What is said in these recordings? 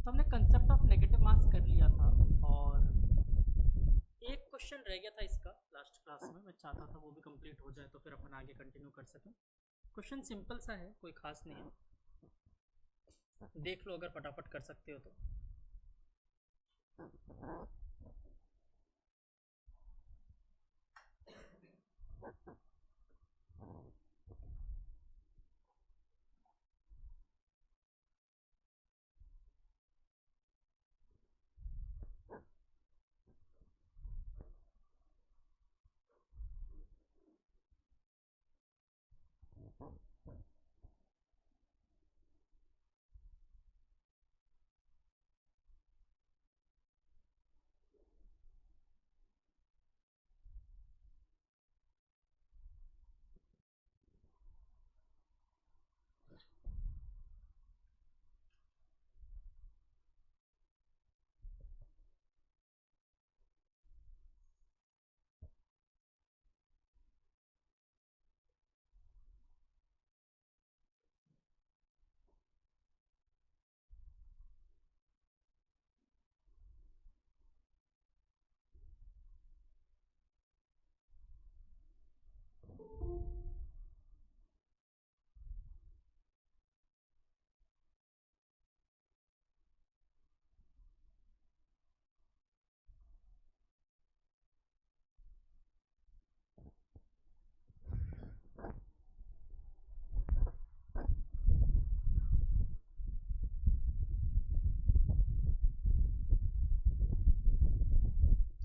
तो हमने concept of negative मास कर लिया था और एक क्वेश्चन रह गया था इसका लास्ट क्लास में। मैं चाहता था वो भी कंप्लीट हो जाए तो फिर अपन आगे कंटिन्यू कर सकें। क्वेश्चन सिंपल सा है, कोई खास नहीं है, देख लो अगर फटाफट कर सकते हो तो।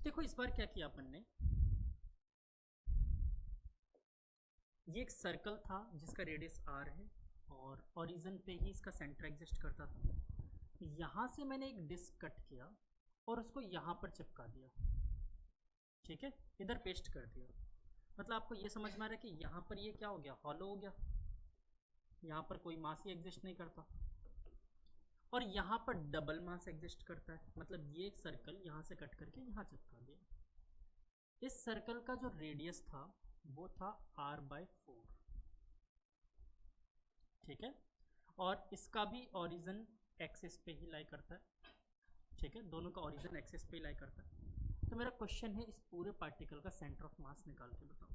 देखो इस बार क्या किया अपन ने, ये एक सर्कल था जिसका रेडियस r है और ओरिजिन पे ही इसका सेंटर एग्जिस्ट करता था। यहाँ से मैंने एक डिस्क कट किया और उसको यहाँ पर चिपका दिया, ठीक है, इधर पेस्ट कर दिया। मतलब आपको ये समझ में आ रहा है कि यहाँ पर ये क्या हो गया, हॉलो हो गया, यहाँ पर कोई मास ही एग्जिस्ट नहीं करता और यहाँ पर डबल मास एग्जिस्ट करता है। मतलब ये एक सर्कल यहाँ से कट करके यहाँ चिपका दिया। इस सर्कल का जो रेडियस था वो था r/4, ठीक है, और इसका भी ओरिजिन एक्सिस पे ही लाई करता है, ठीक है, दोनों का ओरिजिन एक्सिस पे ही लाई करता है। तो मेरा क्वेश्चन है इस पूरे पार्टिकल का सेंटर ऑफ मास निकाल के बताओ,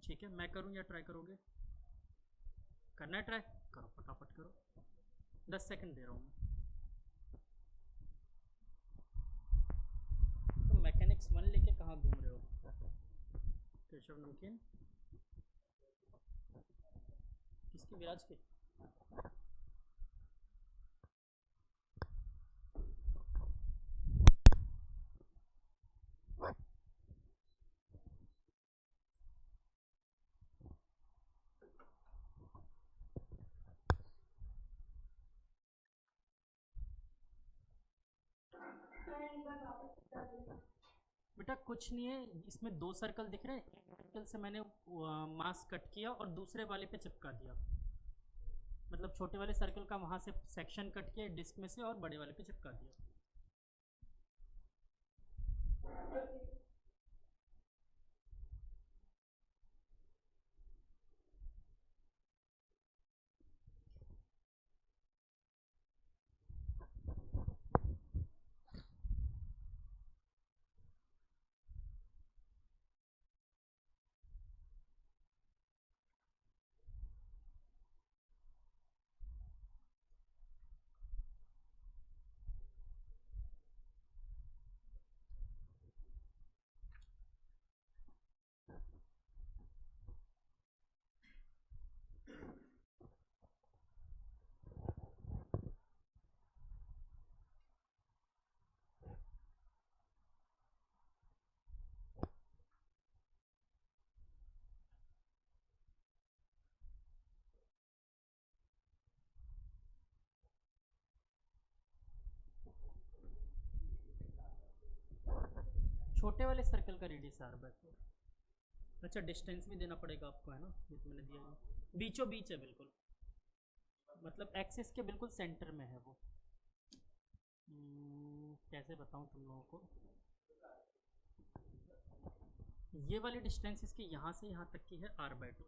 ठीक है। मैं करूँ या ट्राई करोगे? करना है ट्राई, करो फटाफट करो, 10 सेकंड दे रहा हूँ मैं। तो मैकेनिक्स 1 लेके कहाँ घूम रहे हो? केशव नमकीन किसकी, विराज की? बेटा कुछ नहीं है, इसमें दो सर्कल दिख रहे हैं। एक सर्कल से मैंने मास कट किया और दूसरे वाले पे चिपका दिया। मतलब छोटे वाले सर्कल का वहां से सेक्शन कट किया डिस्क में से और बड़े वाले पे चिपका दिया। छोटे वाले सर्कल का रेडियस r/4। अच्छा डिस्टेंस भी देना पड़ेगा आपको, है ना, ये तो मैंने दिया है, बीचों बीच है बिल्कुल, मतलब एक्सिस के बिल्कुल सेंटर में है वो। कैसे बताऊं तुम लोगों को, ये वाली डिस्टेंस इसकी यहाँ से यहाँ तक की है r/2,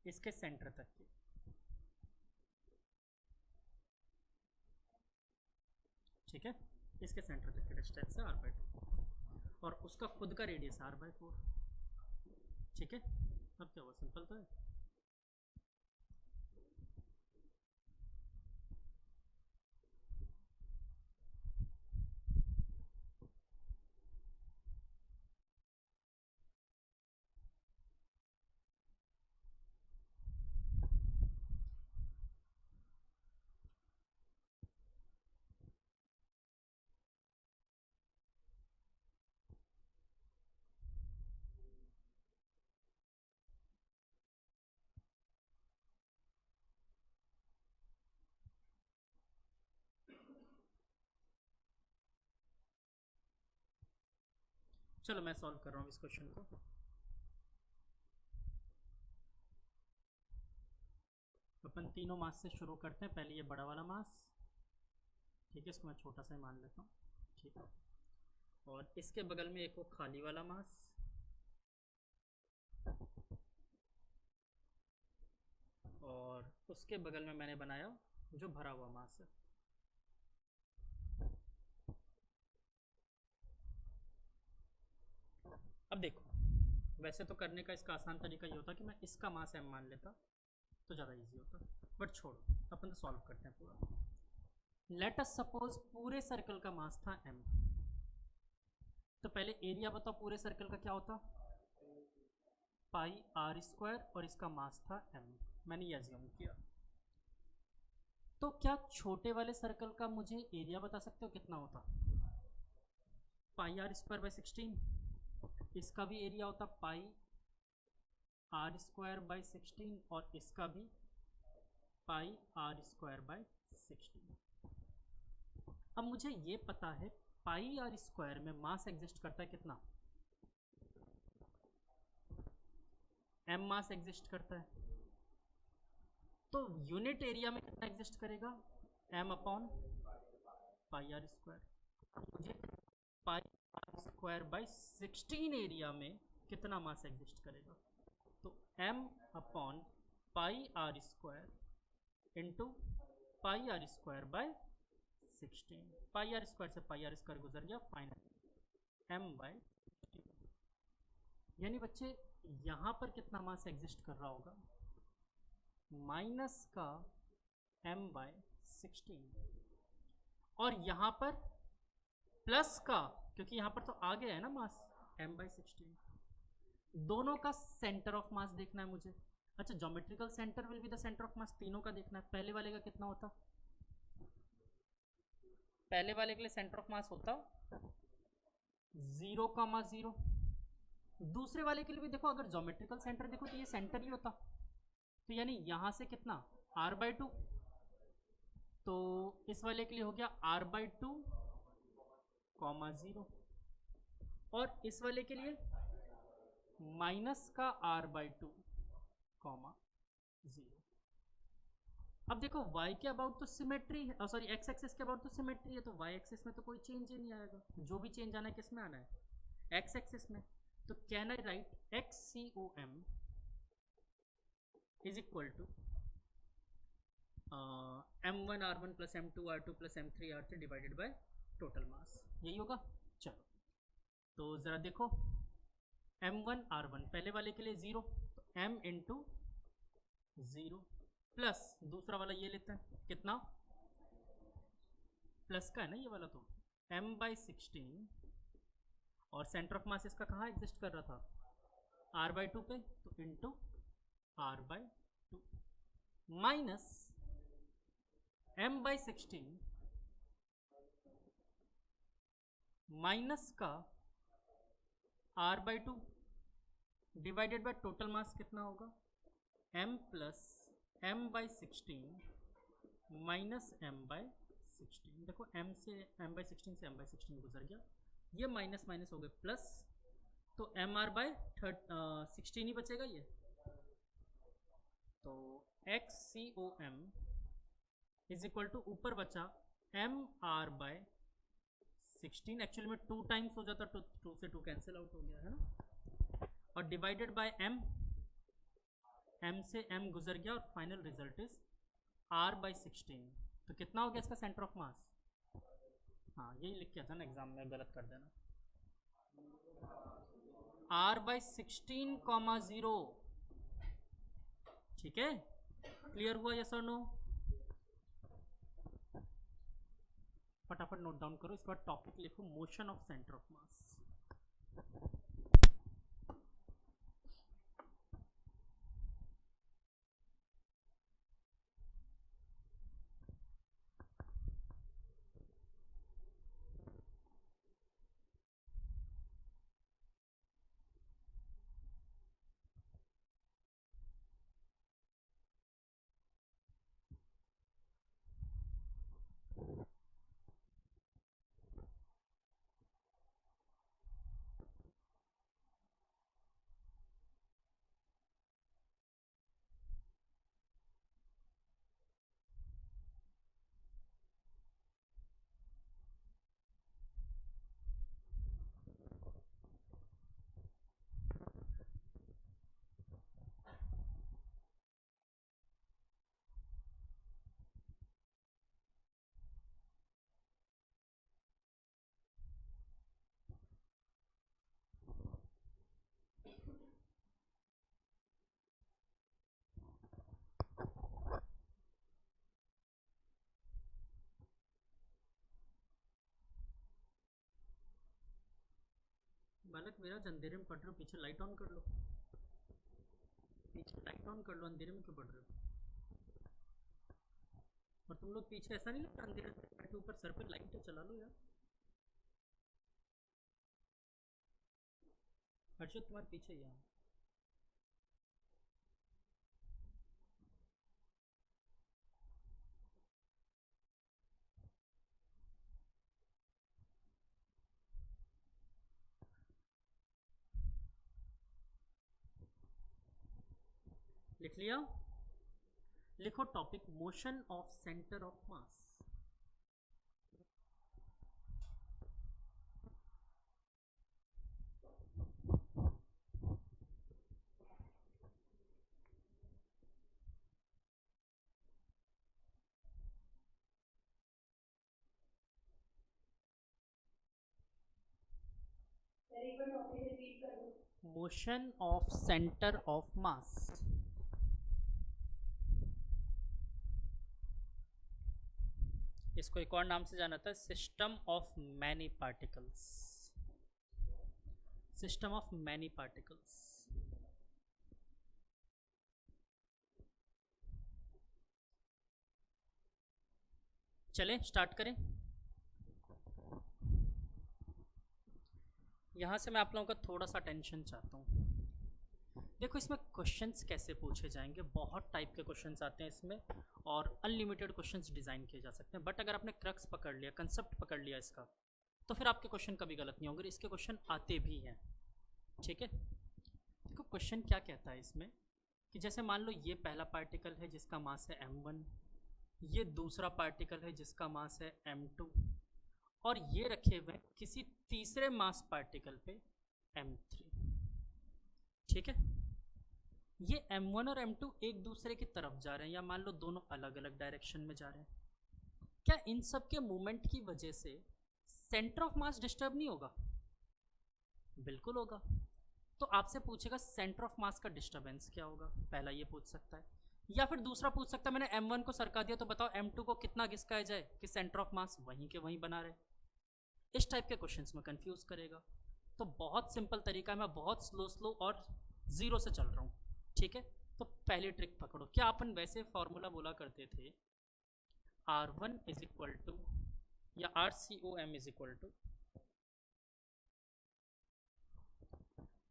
इसके सेंटर तक की। ठीक है, इसके सेंटर तक की डिस्टेंस है r/2 और उसका खुद का रेडियस r/4। ठीक है, अब क्या हुआ, सिंपल तो है। चलो मैं सॉल्व कर रहा हूँ इस क्वेश्चन को। अपन तीनों मास से शुरू करते हैं। पहले ये बड़ा वाला मास, ठीक है, इसको मैं छोटा सा ही मान लेता हूँ। ठीक है, और इसके बगल में एक वो खाली वाला मास, और उसके बगल में मैंने बनाया जो भरा हुआ मास है। अब देखो, वैसे तो करने का इसका आसान तरीका ये होता कि मैं इसका मास m मान लेता तो ज़्यादा इजी होता, बट छोड़ो, अपन तो सॉल्व करते हैं पूरा। लेट अस सपोज पूरे सर्कल का मास था m। तो पहले एरिया बताओ पूरे सर्कल का क्या होता, पाई r स्क्वायर, और इसका मास था m, मैंने ये अज्यूम किया। तो क्या छोटे वाले सर्कल का मुझे एरिया बता सकते हो कितना होता, पाई r स्क्वायर बाई 16। इसका भी एरिया होता पाई r स्क्वायर बाई 16, और इसका भी पाई r स्क्वायर बाई 16। अब मुझे ये पता है पाई r स्क्वायर में मास एग्जिस्ट करता है कितना, m मास एग्जिस्ट करता है। तो यूनिट एरिया में कितना एग्जिस्ट करेगा, m upon pi r square. मुझे पाई r स्क्वायर बाई 16 एरिया में कितना मास एग्जिस्ट करेगा, तो m upon pi r square into pi r square by 16। Pi r square से पाई r स्क्वायर गुजर गया, फाइनल m बाई 16। यानी बच्चे यहाँ पर कितना मास एग्जिस्ट कर रहा होगा, माइनस का m बाई 16, और यहाँ पर प्लस का, क्योंकि यहाँ पर तो आ गया है ना मास m बाई 16। दोनों का सेंटर ऑफ मास देखना है मुझे। अच्छा, geometrical centre will be the centre of मास, तीनों का देखना है। पहले वाले का कितना होता, पहले वाले के लिए सेंटर ऑफ मास होता 0,0। दूसरे वाले के लिए भी देखो, अगर ज्योमेट्रिकल सेंटर देखो तो ये सेंटर ही होता, तो यानी यहां से कितना r/2, तो इस वाले के लिए हो गया r/2, 0, और इस वाले के लिए माइनस का r/2, 0। अब देखो y के अबाउट तो सिमेट्री है, सॉरी x एक्सिस के अबाउट तो सिमेट्री है, तो y एक्सिस में तो कोई चेंज ही नहीं आएगा। जो भी चेंज आना है किस में आना है, x एक्सिस में। तो can I write XCOM is equal to m1 r1 plus m2 r2 plus m3 r3 divided by total mass, यही होगा। चलो तो ज़रा देखो, m1 r1 पहले वाले के लिए 0, तो m इंटू 0 प्लस दूसरा वाला ये लेते हैं, कितना प्लस का है ना ये वाला, तो m बाई 16, और सेंटर ऑफ मास इसका कहाँ एग्जिस्ट कर रहा था, r/2 पे, तो into r/2 minus m by 16 minus का r/2 डिवाइडेड बाय टोटल मास कितना होगा, m plus m by 16 minus m by 16। देखो m से m बाई 16 से m बाई 16 गुजर गया, ये माइनस माइनस हो गए प्लस, तो mr बाई 16 ही बचेगा ये। तो XCOM इज इक्वल टू ऊपर बचा mr बाई 16, एक्चुअली में 2 टाइम्स हो जाता, 2 से 2 कैंसिल आउट हो गया है ना, और डिवाइडेड बाय m से m गुजर गया, और final result is r by 16। तो कितना हो गया इसका सेंटर ऑफ मास, हाँ यही लिख के था ना एग्जाम में, गलत कर देना। r/16, 0। ठीक है, क्लियर हुआ यस और नो? फटाफट नोट डाउन करो, इसके बाद टॉपिक लिखो मोशन ऑफ सेंटर ऑफ मास। बालक मेरा अंधेरे में पढ़ रहे हो, पीछे लाइट ऑन कर लो, पीछे लाइट ऑन कर लो, अंधेरे में क्यों पढ़ रहे हो? और तुम लोग पीछे ऐसा नहीं लगता अंधेरे में बैठे, ऊपर सर पे लाइट है, चला लो यार। हर्षित तुम्हारे पीछे ही है। लिख लिया? लिखो topic motion of centre of mass. Motion of centre of मास। इसको एक और नाम से जाना था, system of many particles. System of many particles. चलें स्टार्ट करें। यहाँ से मैं आप लोगों का थोड़ा सा टेंशन चाहता हूँ। देखो इसमें क्वेश्चंस कैसे पूछे जाएंगे, बहुत टाइप के क्वेश्चंस आते हैं इसमें और अनलिमिटेड क्वेश्चंस डिज़ाइन किए जा सकते हैं। बट अगर आपने क्रक्स पकड़ लिया, कंसेप्ट पकड़ लिया इसका, तो फिर आपके क्वेश्चन कभी गलत नहीं होंगे। इसके क्वेश्चन आते भी हैं, ठीक है। देखो क्वेश्चन क्या कहता है इसमें कि जैसे मान लो ये पहला पार्टिकल है जिसका मास है m1, ये दूसरा पार्टिकल है जिसका मास है m2, और ये रखे हुए किसी तीसरे मास पार्टिकल पे m3, ठीक है। ये m1 और m2 एक दूसरे की तरफ जा रहे हैं, या मान लो दोनों अलग अलग डायरेक्शन में जा रहे हैं। क्या इन सब के मूवमेंट की वजह से सेंटर ऑफ मास डिस्टर्ब नहीं होगा? बिल्कुल होगा। तो आपसे पूछेगा सेंटर ऑफ मास का डिस्टर्बेंस क्या होगा, पहला ये पूछ सकता है। या फिर दूसरा पूछ सकता है मैंने m1 को सरका दिया, तो बताओ m2 को कितना घिसकाया जाए कि सेंटर ऑफ मास वहीं के वहीं बना रहे। इस टाइप के क्वेश्चंस में कंफ्यूज करेगा। तो बहुत सिंपल तरीका है, मैं बहुत स्लो और जीरो से चल रहा हूँ, ठीक है। तो पहली ट्रिक पकड़ो। क्या अपन वैसे फॉर्मूला बोला करते थे, R1 इज इक्वल टू या RCOM is equal to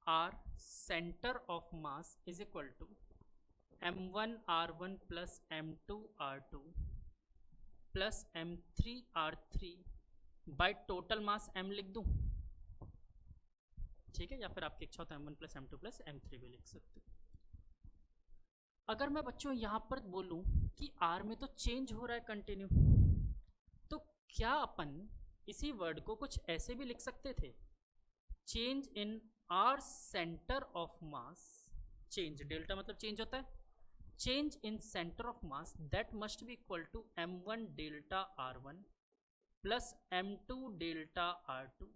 R centre of mass is equal to M1 R1 plus M2 R2 plus M3 R3 by total mass M लिख दूं, ठीक है। या फिर आपकी इच्छा हो तो M1 plus M2 plus M3 भी लिख सकते हो। अगर मैं बच्चों यहाँ पर बोलूँ कि R में तो चेंज हो रहा है कंटिन्यू, तो क्या अपन इसी वर्ड को कुछ ऐसे भी लिख सकते थे, change in R centre of mass, change delta मतलब चेंज होता है, change in centre of mass that must be equal to M1 delta R1 plus m2 delta r2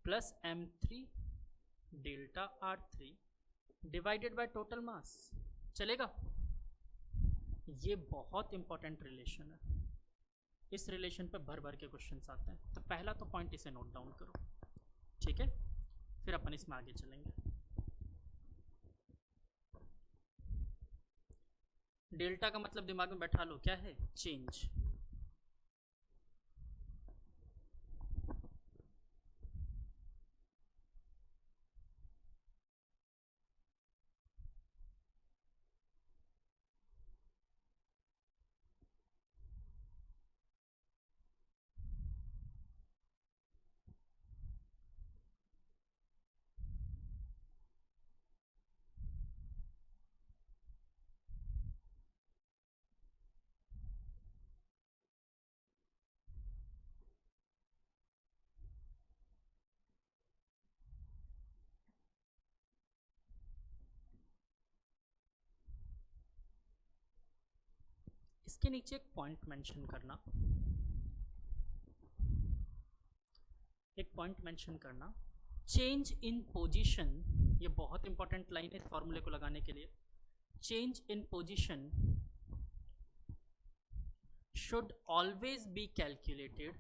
plus m3 delta r3 divided by total mass. चलेगा? ये बहुत important relation है, इस relation पे भर भर के क्वेश्चंस आते हैं। तो पहला तो पॉइंट इसे नोट डाउन करो, ठीक है? फिर अपन इसमें आगे चलेंगे। डेल्टा का मतलब दिमाग में बैठा लो, क्या है? चेंज। इसके नीचे एक पॉइंट मेंशन करना, एक पॉइंट मेंशन करना, चेंज इन पोजीशन। ये बहुत इंपॉर्टेंट लाइन है फॉर्मूले को लगाने के लिए। Change in position should always be calculated,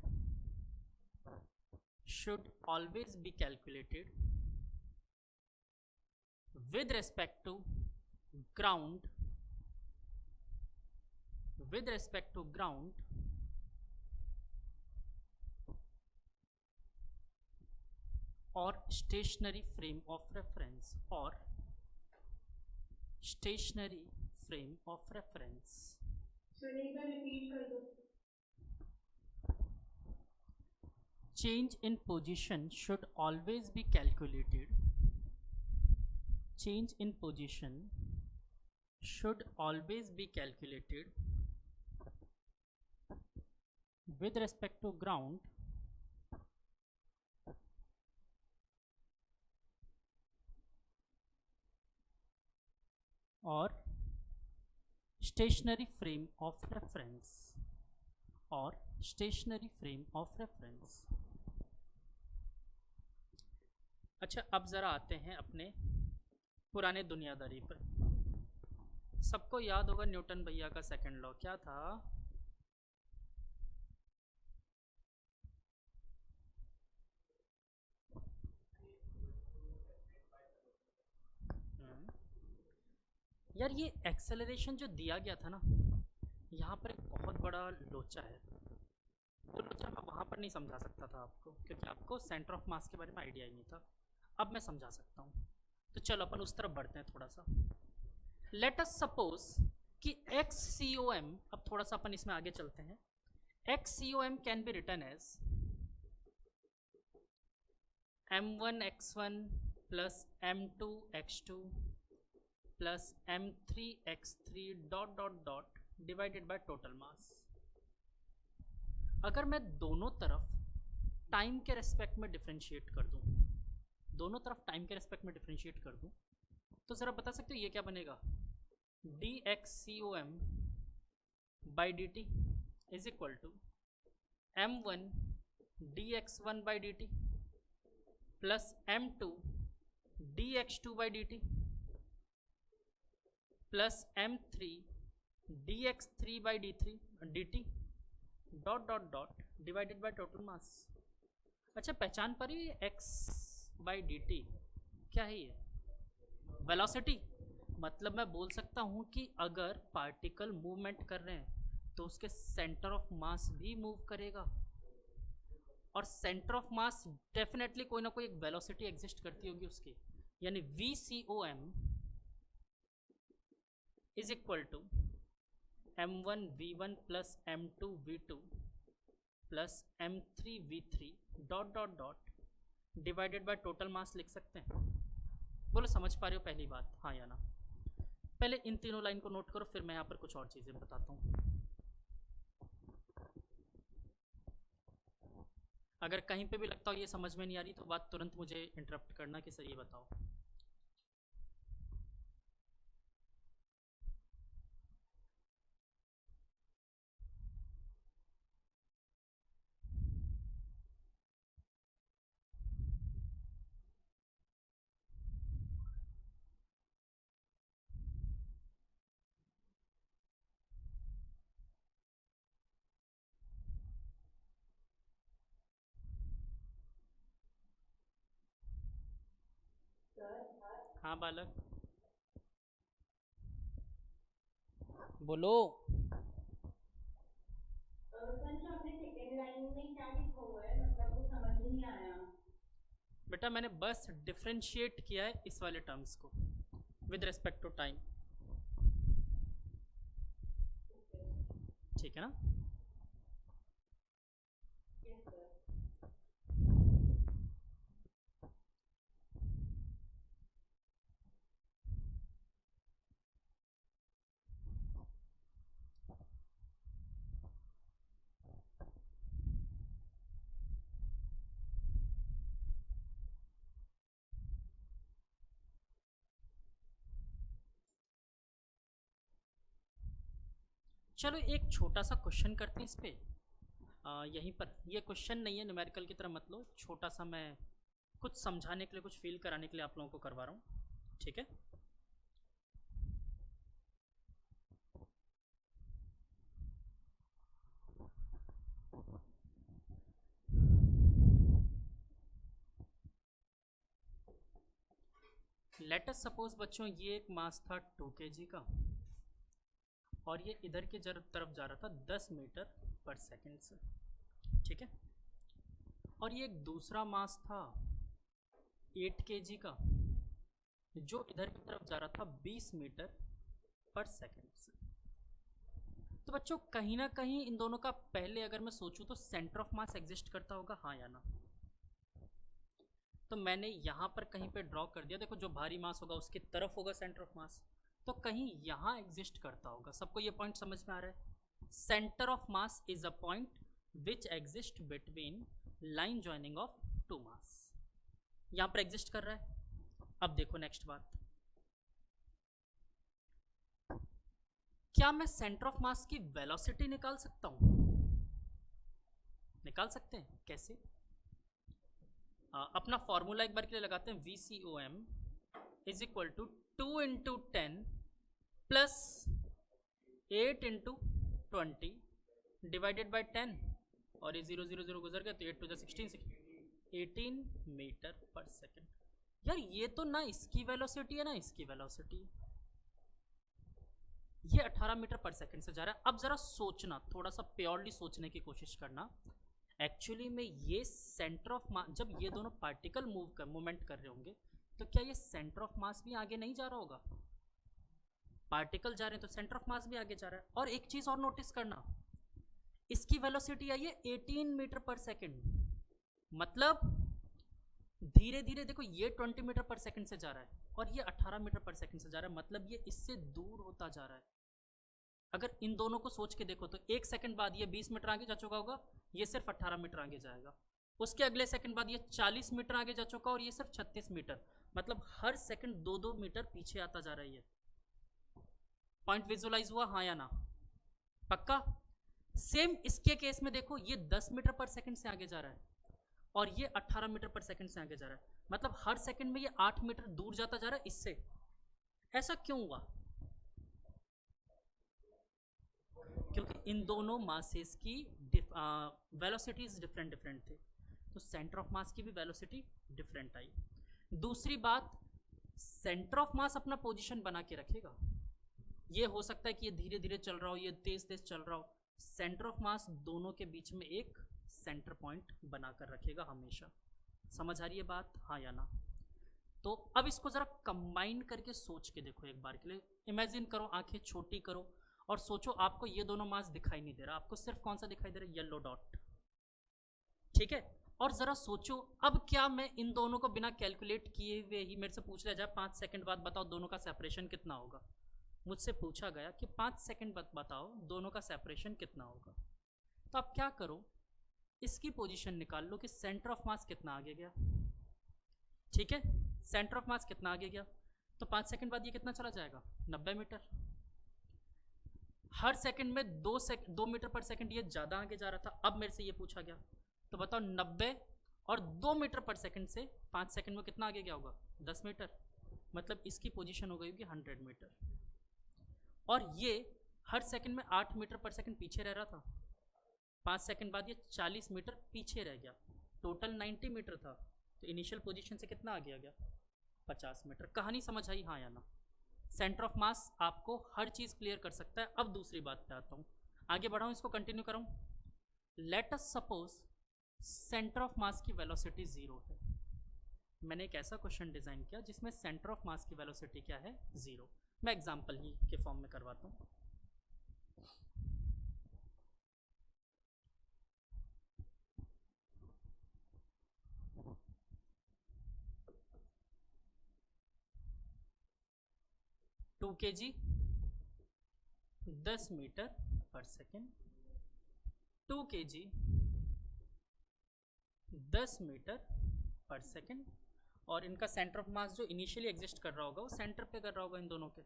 should always be calculated with respect to ground, with respect to ground or stationary frame of reference, or stationary frame of reference। Change in position should always be calculated, change in position should always be calculated with respect to ground or stationary frame of reference, or stationary frame of reference। अच्छा, अब ज़रा आते हैं अपने पुराने दुनियादारी पर। सबको याद होगा न्यूटन भैया का सेकंड लॉ क्या था? यार ये एक्सेलरेशन जो दिया गया था ना, यहाँ पर एक बहुत बड़ा लोचा है। वो लोचा मैं वहाँ पर नहीं समझा सकता था आपको, क्योंकि आपको सेंटर ऑफ मास के बारे में आइडिया ही नहीं था। अब मैं समझा सकता हूँ, तो चलो अपन उस तरफ बढ़ते हैं थोड़ा सा। लेट अस सपोज कि XCOM, अब थोड़ा सा अपन इसमें आगे चलते हैं। XCOM can be written as m1x1 plus m2x2 plus m3x3 dot dot dot divided by total mass. अगर मैं दोनों तरफ टाइम के रेस्पेक्ट में डिफ्रेंशिएट कर दूं, दोनों तरफ टाइम के रेस्पेक्ट में डिफ्रेंशिएट कर दूं, तो ज़रा बता सकते हो ये क्या बनेगा? dxcom by D T is equal to m1 dx1 by D T plus m2 dx2 by D T plus m3 dx3 by D T dot dot dot divided by total mass. अच्छा, पहचान पा रही है x by D T क्या है? ये velocity. मतलब मैं बोल सकता हूँ कि अगर पार्टिकल मूवमेंट कर रहे हैं तो उसके सेंटर ऑफ मास भी मूव करेगा, और सेंटर ऑफ मास डेफिनेटली कोई ना कोई एक वेलोसिटी एग्जिस्ट करती होगी उसकी, यानी VCOM is equal to m1 v1 plus m2 v2 plus m3 v3 dot dot dot divided by total mass लिख सकते हैं। बोलो समझ पा रहे हो पहली बात, हाँ या ना? पहले इन तीनों लाइन को नोट करो, फिर मैं यहाँ पर कुछ और चीज़ें बताता हूँ। अगर कहीं पे भी लगता हो ये समझ में नहीं आ रही तो बात तुरंत मुझे इंटरप्ट करना कि सर ये बताओ। हाँ बालक, बोलो। सर जो आपने सेकेंड लाइन में क्या लिखा हुआ है, मतलब वो समझ नहीं आया। बेटा मैंने बस डिफ्रेंशिएट किया है इस वाले टर्म्स को विद रिस्पेक्ट टू टाइम, ठीक है ना। Yes sir. चलो एक छोटा सा क्वेश्चन करते हैं इस पे। यहीं पर, ये क्वेश्चन नहीं है, न्यूमेरिकल की तरह मत लो, छोटा सा मैं कुछ समझाने के लिए, कुछ फील कराने के लिए आप लोगों को करवा रहा हूँ, ठीक है। लेट अस सपोज बच्चों ये एक मास था 2 kg का, और ये इधर की तरफ जा रहा था 10 मीटर पर सेकंड से, ठीक है। और ये एक दूसरा मास था 8 kg का, जो इधर की तरफ जा रहा था 20 मीटर पर सेकंड से। तो बच्चों कहीं ना कहीं इन दोनों का पहले अगर मैं सोचूं तो सेंटर ऑफ मास एग्जिस्ट करता होगा, हाँ या ना। तो मैंने यहाँ पर कहीं पे ड्रॉ कर दिया, देखो जो भारी मास होगा उसकी तरफ होगा सेंटर ऑफ मास, तो कहीं यहाँ एग्जिस्ट करता होगा। सबको ये पॉइंट समझ में आ रहा है। Centre of mass is a point which exist between line joining of two mass, यहाँ पर एग्जिस्ट कर रहा है। अब देखो नेक्स्ट बात, क्या मैं सेंटर ऑफ मास की वेलोसिटी निकाल सकता हूँ? निकाल सकते हैं, कैसे? अपना फॉर्मूला एक बार के लिए लगाते हैं, V C O M is equal to 2 × 10 plus 8 × 20 divided by 10, और ये 0 0 0 गुजर गया, तो 8 × 16 18 मीटर पर सेकेंड। यार ये तो ना इसकी वेलोसिटी है ना इसकी वेलोसिटी, ये 18 मीटर पर सेकंड से जा रहा है। अब जरा सोचना, थोड़ा सा प्योरली सोचने की कोशिश करना, एक्चुअली में ये सेंटर ऑफ मास, जब ये दोनों पार्टिकल मूवमेंट कर रहे होंगे, तो क्या ये सेंटर ऑफ मास भी आगे नहीं जा रहा होगा? पार्टिकल जा रहे हैं तो सेंटर ऑफ मास भी आगे जा रहा है। और एक चीज और नोटिस करना, इसकी वेलोसिटी आई है 18 मीटर पर सेकेंड, मतलब धीरे धीरे देखो ये 20 मीटर पर सेकंड से जा रहा है और ये 18 मीटर पर सेकंड से जा रहा है, मतलब ये इससे दूर होता जा रहा है। अगर इन दोनों को सोच के देखो तो एक सेकंड बाद ये 20 मीटर आगे जा चुका होगा, ये सिर्फ 18 मीटर आगे जाएगा। उसके अगले सेकंड बाद ये 40 मीटर आगे जा चुका और ये सिर्फ 36 मीटर, मतलब हर सेकंड 2-2 मीटर पीछे आता जा रहा है। ये पॉइंट विजुअलाइज हुआ, हाँ या ना? पक्का। सेम इसके केस में देखो, ये 10 मीटर पर सेकंड से आगे जा रहा है और ये 18 मीटर पर सेकंड से आगे जा रहा है, मतलब हर सेकंड में ये 8 मीटर दूर जाता जा रहा है इससे। ऐसा क्यों हुआ? क्योंकि इन दोनों मासेस की वेलोसिटीज डिफरेंट डिफरेंट थे, तो सेंटर ऑफ मास की भी वेलोसिटी डिफरेंट आई। दूसरी बात, सेंटर ऑफ मास अपना पोजीशन बना के रखेगा। ये हो सकता है कि ये धीरे धीरे चल रहा हो, ये तेज तेज चल रहा हो, सेंटर ऑफ मास दोनों के बीच में एक सेंटर पॉइंट बनाकर रखेगा हमेशा। समझ आ रही है बात, हाँ या ना? तो अब इसको जरा कंबाइन करके सोच के देखो एक बार के लिए। इमेजिन करो, आंखें छोटी करो और सोचो, आपको ये दोनों मास दिखाई नहीं दे रहा, आपको सिर्फ कौन सा दिखाई दे रहा है? येलो डॉट, ठीक है। और जरा सोचो, अब क्या मैं इन दोनों को बिना कैलकुलेट किए हुए ही मेरे से पूछ लिया जाए 5 सेकंड बाद बताओ दोनों का सेपरेशन कितना होगा? मुझसे पूछा गया कि 5 सेकंड बाद बताओ दोनों का सेपरेशन कितना होगा, तो आप क्या करो, इसकी पोजीशन निकाल लो कि सेंटर ऑफ मास कितना आगे गया, ठीक है। सेंटर ऑफ मास कितना आगे गया, तो 5 सेकंड बाद ये कितना चला जाएगा? 90 मीटर। हर सेकंड में 2 मीटर पर सेकंड ये ज़्यादा आगे जा रहा था। अब मेरे से ये पूछा गया, तो बताओ 90 और 2 मीटर पर सेकंड से 5 सेकंड में कितना आगे गया होगा? 10 मीटर, मतलब इसकी पोजीशन हो गई होगी 100 मीटर। और ये हर सेकंड में 8 मीटर पर सेकंड पीछे रह रहा था, 5 सेकंड बाद ये 40 मीटर पीछे रह गया, टोटल 90 मीटर था, तो इनिशियल पोजीशन से कितना आगे आ गया? 50 मीटर। कहानी समझ आई हाँ या ना? सेंटर ऑफ मास आपको हर चीज़ क्लियर कर सकता है। अब दूसरी बात पे आता हूँ, आगे बढ़ाऊँ, इसको कंटिन्यू करूँ। Let us suppose centre of मास की वेलोसिटी 0 है। मैंने एक ऐसा क्वेश्चन डिज़ाइन किया जिसमें सेंटर ऑफ मास की वेलोसिटी क्या है? 0। मैं एग्जाम्पल ही के फॉर्म में करवाता हूँ। टू के जी 10 मीटर पर सेकेंड, 2 के जी 10 मीटर पर सेकेंड, और इनका सेंटर ऑफ मास जो इनिशियली एग्जिस्ट कर रहा होगा वो सेंटर पे कर रहा होगा, इन दोनों के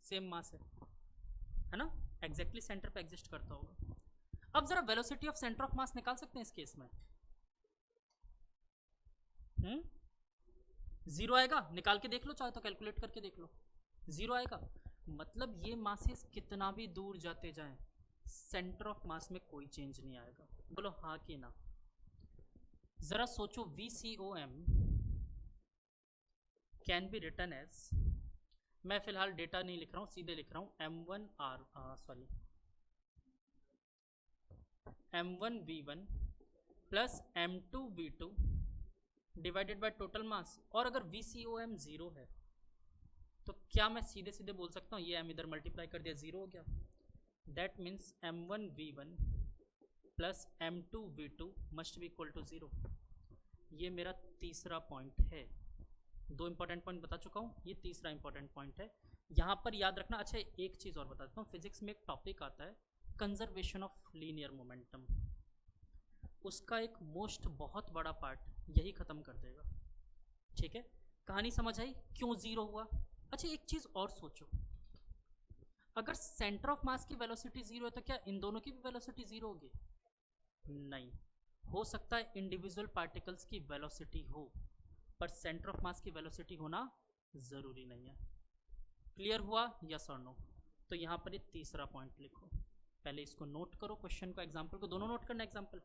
सेम मास है ना, एग्जैक्टली सेंटर पे एग्जिस्ट करता होगा। अब जरा वेलोसिटी ऑफ सेंटर ऑफ मास निकाल सकते हैं इस केस में? 0 आएगा, निकाल के देख लो, चाहे तो कैलकुलेट करके देख लो, 0 आएगा। मतलब ये मासेस कितना भी दूर जाते जाएं, सेंटर ऑफ मास में कोई चेंज नहीं आएगा। बोलो हाँ कि ना? जरा सोचो, VCOM can be written as, मैं फिलहाल डेटा नहीं लिख रहा हूँ, सीधे लिख रहा हूँ M1V1 plus M2V2 divided by total मास। और अगर VCOM 0 है तो क्या मैं सीधे सीधे बोल सकता हूँ, ये M इधर मल्टीप्लाई कर दिया, 0 हो गया। That means M1V1 plus M2V2 must be equal to 0। ये मेरा तीसरा पॉइंट है। 2 इंपॉर्टेंट पॉइंट बता चुका हूँ, ये तीसरा इंपॉर्टेंट पॉइंट है, यहाँ पर याद रखना। अच्छा, एक चीज़ और बता देता हूँ, फिजिक्स में एक टॉपिक आता है कंजर्वेशन ऑफ लीनियर मोमेंटम, उसका एक मोस्ट बहुत बड़ा पार्ट यही ख़त्म कर देगा। ठीक है, कहानी समझ आई क्यों 0 हुआ? अच्छा, एक चीज़ और सोचो, अगर सेंटर ऑफ मास की वेलोसिटी 0 है तो क्या इन दोनों की भी वेलोसिटी 0 होगी? नहीं, हो सकता है इंडिविजुअल पार्टिकल्स की वेलोसिटी हो, पर सेंटर ऑफ मास की वेलोसिटी होना ज़रूरी नहीं है। क्लियर हुआ? यस और नो? तो यहाँ पर ये तीसरा पॉइंट लिखो, पहले इसको नोट करो, क्वेश्चन को, एग्जाम्पल को, दोनों नोट करना। एग्जाम्पल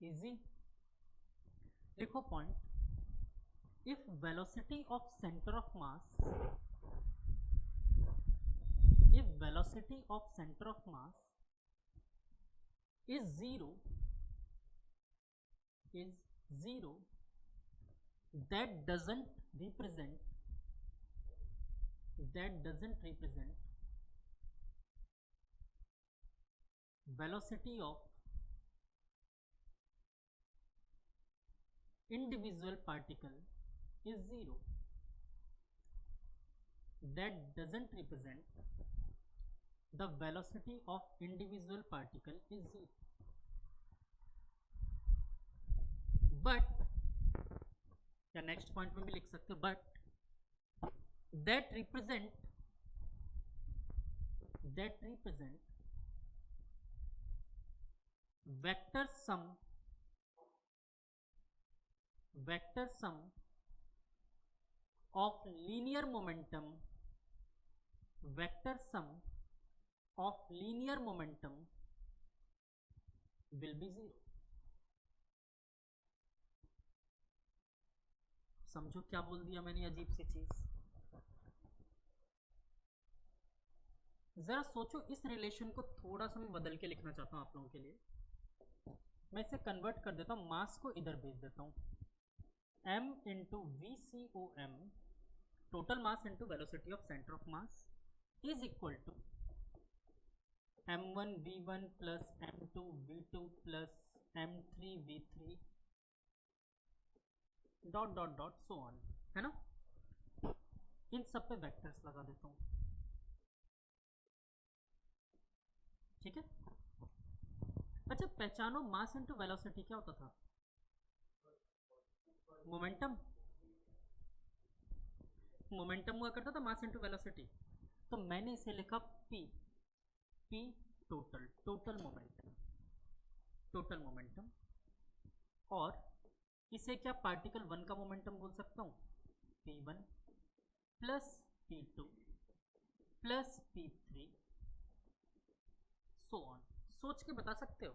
इजी, देखो point, if velocity of centre of mass, if velocity of center of mass is 0, that doesn't represent velocity of individual particle is 0. That doesn't represent the velocity of individual particle is 0. But या next point में भी लिख सकते हो, but that represent vector sum of linear momentum will be 0. समझो क्या बोल दिया मैंने, अजीब सी चीज। जरा सोचो, इस रिलेशन को थोड़ा सा मैं बदल के लिखना चाहता हूं आप लोगों के लिए। मैं इसे कन्वर्ट कर देता हूं, मास को इधर भेज देता हूं, m into VCOM total mass into velocity of centre of mass is equal to m1 v1 plus m2 v2 plus m3 v3 dot dot dot so on, है ना। इन सब पे वेक्टर्स लगा देता हूं, ठीक है। अच्छा, पहचानो मास इनटू वेलोसिटी क्या होता था? मोमेंटम हुआ करता था मास इनटू वेलोसिटी। तो मैंने इसे लिखा p टोटल मोमेंटम, और इसे क्या पार्टिकल 1 का मोमेंटम बोल सकता हूं, p1 plus p2 plus p3 so on. सोच के बता सकते हो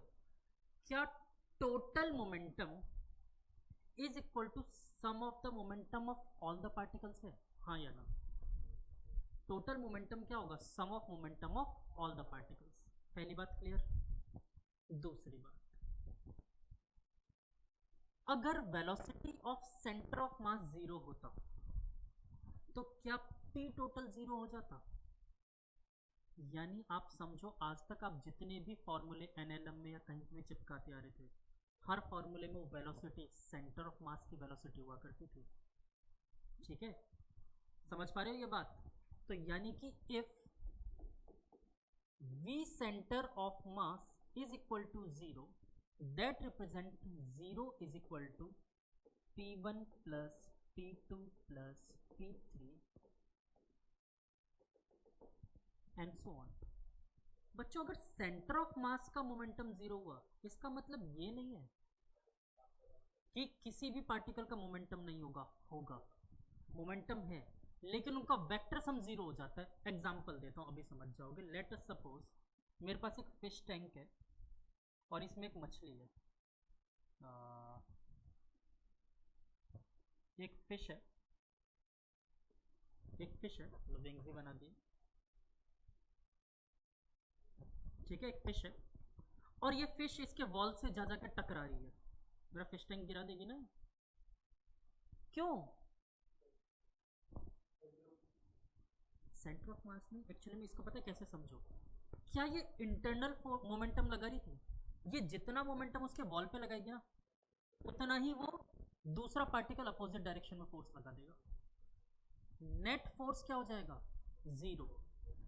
क्या total momentum is equal to sum of the momentum of all the particles है, हाँ या ना? टोटल मोमेंटम क्या होगा? Sum of momentum of all the particles. पहली बात क्लियर। दूसरी बात, अगर velocity of centre of mass 0 होता तो क्या p टोटल 0 हो जाता? यानी आप समझो, आज तक आप जितने भी फॉर्मूले NLM में या कहीं भी चिपकाते आ रहे थे, हर फॉर्मूले में वो वेलोसिटी सेंटर ऑफ मास की वेलोसिटी हुआ करती थी, ठीक है। समझ पा रहे हो ये बात? तो यानी कि if v centre of mass is equal to 0, that represent 0 is equal to p1 plus p2 plus p3 and so on। बच्चों, अगर सेंटर ऑफ मास का मोमेंटम 0 हुआ, इसका मतलब ये नहीं है कि किसी भी पार्टिकल का मोमेंटम नहीं होगा मोमेंटम है, लेकिन उनका वेक्टर सम 0 हो जाता है। एग्जांपल देता हूं, अभी समझ जाओगे। लेट अस सपोज मेरे पास एक फिश टैंक है और इसमें एक मछली है, एक फिश है, मतलब विंग्स ही बना दी, ठीक है। एक फिश है और ये फिश इसके वॉल से जा जाकर टकरा रही है, मेरा फिश टैंक गिरा देगी ना? क्यों? सेंटर ऑफ मास में एक्चुअली में इसको पता है कैसे समझो, क्या ये इंटरनल मोमेंटम लगा रही थी? ये जितना मोमेंटम उसके वॉल पे लगाएगी ना, उतना ही वो दूसरा पार्टिकल अपोजिट डायरेक्शन में फोर्स लगा देगा। नेट फोर्स क्या हो जाएगा? 0।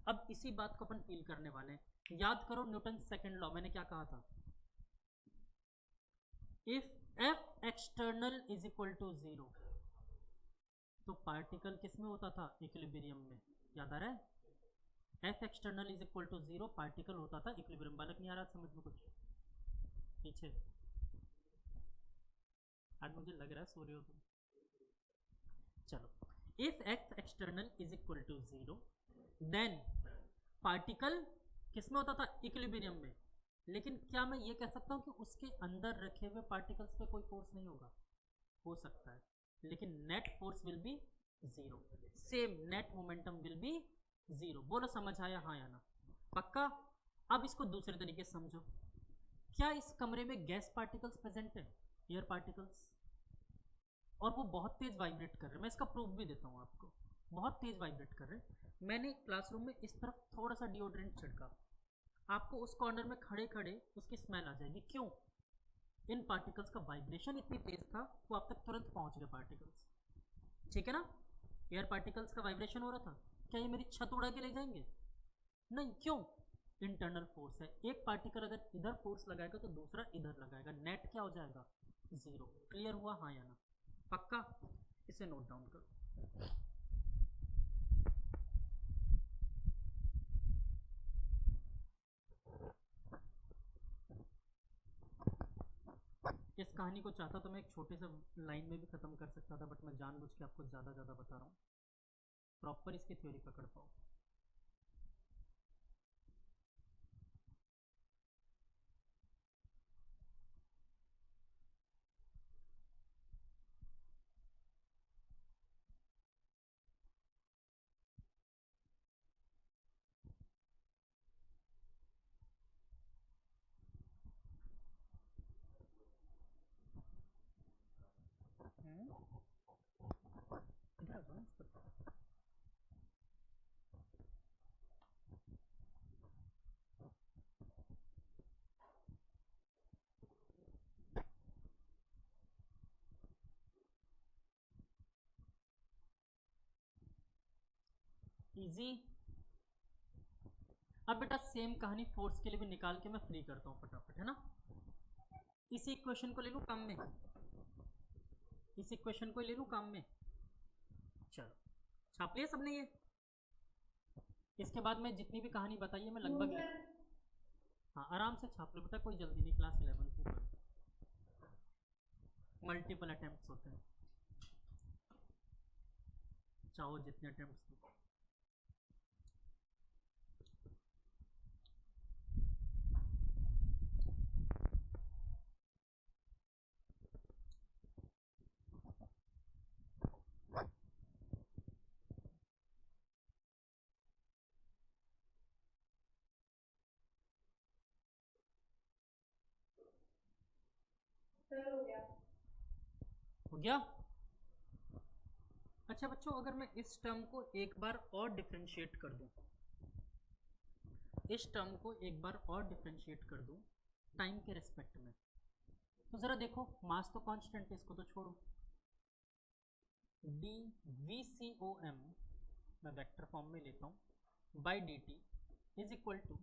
अब इसी बात को अपन फील करने वाले हैं। याद करो न्यूटन सेकंड लॉ, मैंने क्या कहा था? If F external is equal to 0, तो पार्टिकल किस में होता था? इक्विलिब्रियम में। याद आ रहा है? F external is equal to 0, particle होता था इक्विलिब्रियम। बालक नहीं आ रहा समझ में कुछ? पीछे आज मुझे लग रहा है सो रहे हो तुम। चलो, if F external is equal to 0, then particle किस में होता था? इक्विलिब्रियम में। लेकिन क्या मैं ये कह सकता हूँ कि उसके अंदर रखे हुए पार्टिकल्स पे कोई फोर्स नहीं होगा? हो सकता है, लेकिन net force will be 0, same net momentum will be 0। बोलो समझ आया, हाँ या ना? पक्का? अब इसको दूसरे तरीके से समझो। क्या इस कमरे में गैस पार्टिकल्स प्रेजेंट है, एयर पार्टिकल्स, और वो बहुत तेज वाइब्रेट कर रहे हैं? मैं इसका प्रूफ भी देता हूँ आपको। बहुत तेज वाइब्रेट कर रहे हैं। मैंने क्लासरूम में इस तरफ थोड़ा सा डिओड्रेंट छिड़का, आपको उस कॉर्नर में खड़े खड़े उसकी स्मेल आ जाएगी। क्यों? इन पार्टिकल्स का वाइब्रेशन इतनी तेज था वो आप तक तुरंत पहुंच गए पार्टिकल्स। ठीक है ना? एयर पार्टिकल्स का वाइब्रेशन हो रहा था, क्या ये मेरी छत उड़ा के ले जाएंगे? नहीं। क्यों? इंटरनल फोर्स है। एक पार्टिकल अगर इधर फोर्स लगाएगा तो दूसरा इधर लगाएगा, नेट क्या हो जाएगा? जीरो। क्लियर हुआ? हाँ या ना? पक्का? इसे नोट डाउन करो। इस कहानी को चाहता तो मैं एक छोटे से लाइन में भी खत्म कर सकता था, बट मैं जानबूझ के आपको ज़्यादा बता रहा हूँ, प्रॉपर इसकी थ्योरी पकड़ पाओ। इधर आ जाओ ना इस पर। इजी। अब बेटा सेम कहानी फोर्स के लिए भी निकाल के मैं फ्री करता हूँ फटाफट, है ना? इसी इक्वेशन को ले लूँ काम में, इस इक्वेशन को ले लूँ काम में। चलो छाप लिया सबने ये? इसके बाद मैं जितनी भी कहानी बताई है मैं लगभग हाँ आराम से छाप लो बेटा, कोई जल्दी नहीं, क्लास 11 की मल्टीपल अटेम्प्ट्स होते हैं, चाहो जितने अटेम्प्ट्स दो। हो गया? अच्छा बच्चों, अगर मैं इस टर्म को एक बार और डिफ्रेंशिएट कर दूं, इस टर्म को एक बार और डिफ्रेंशिएट कर दूं टाइम के रिस्पेक्ट में, तो जरा देखो, मास तो कांस्टेंट है, इसको तो छोड़ो, D V C O M मैं वेक्टर फॉर्म में लेता हूँ by D T is equal to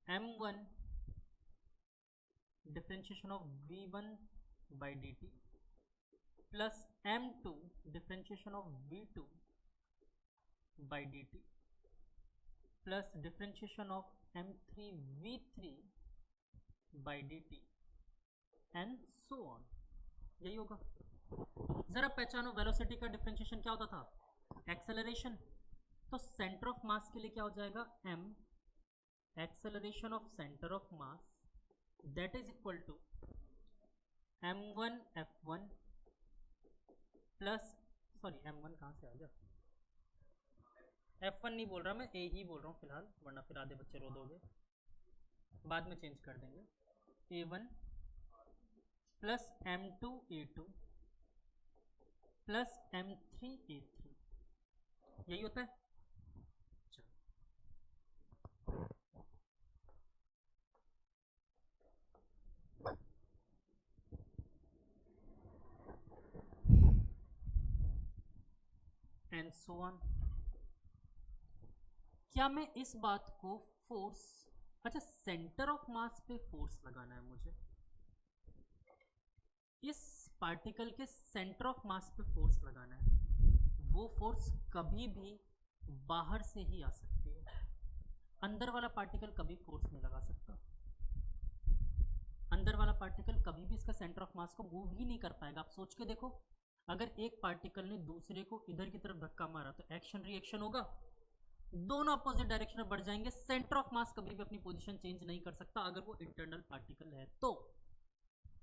M one differentiation of V one by D T plus m2 differentiation of v2 by D T plus differentiation of m3 v3 by D T and so on. यही होगा। जरा पहचानो velocity का differentiation क्या होता था? Acceleration. तो centre of मास के लिए क्या हो जाएगा? m acceleration of centre of mass that is equal to m1 f1 plus sorry m1 कहाँ से आ गया, f1 नहीं बोल रहा मैं, a ही बोल रहा हूँ फिलहाल, वरना फिर आधे बच्चे रो दोगे, बाद में चेंज कर देंगे, a1 plus m2 a2 plus m3 a3, यही होता है। And so on. क्या मैं इस बात को फोर्स, अच्छा सेंटर ऑफ मास पे फोर्स लगाना है मुझे, इस पार्टिकल के सेंटर ऑफ मास पे फोर्स लगाना है, वो फोर्स कभी भी बाहर से ही आ सकती है, अंदर वाला पार्टिकल कभी फोर्स नहीं लगा सकता, अंदर वाला पार्टिकल कभी भी इसका सेंटर ऑफ मास को मूव ही नहीं कर पाएगा। आप सोच के देखो, अगर एक पार्टिकल ने दूसरे को इधर की तरफ धक्का मारा तो एक्शन रिएक्शन होगा, दोनों अपोजिट डायरेक्शन में बढ़ जाएंगे, सेंटर ऑफ मास कभी भी अपनी पोजीशन चेंज नहीं कर सकता अगर वो इंटरनल पार्टिकल है तो।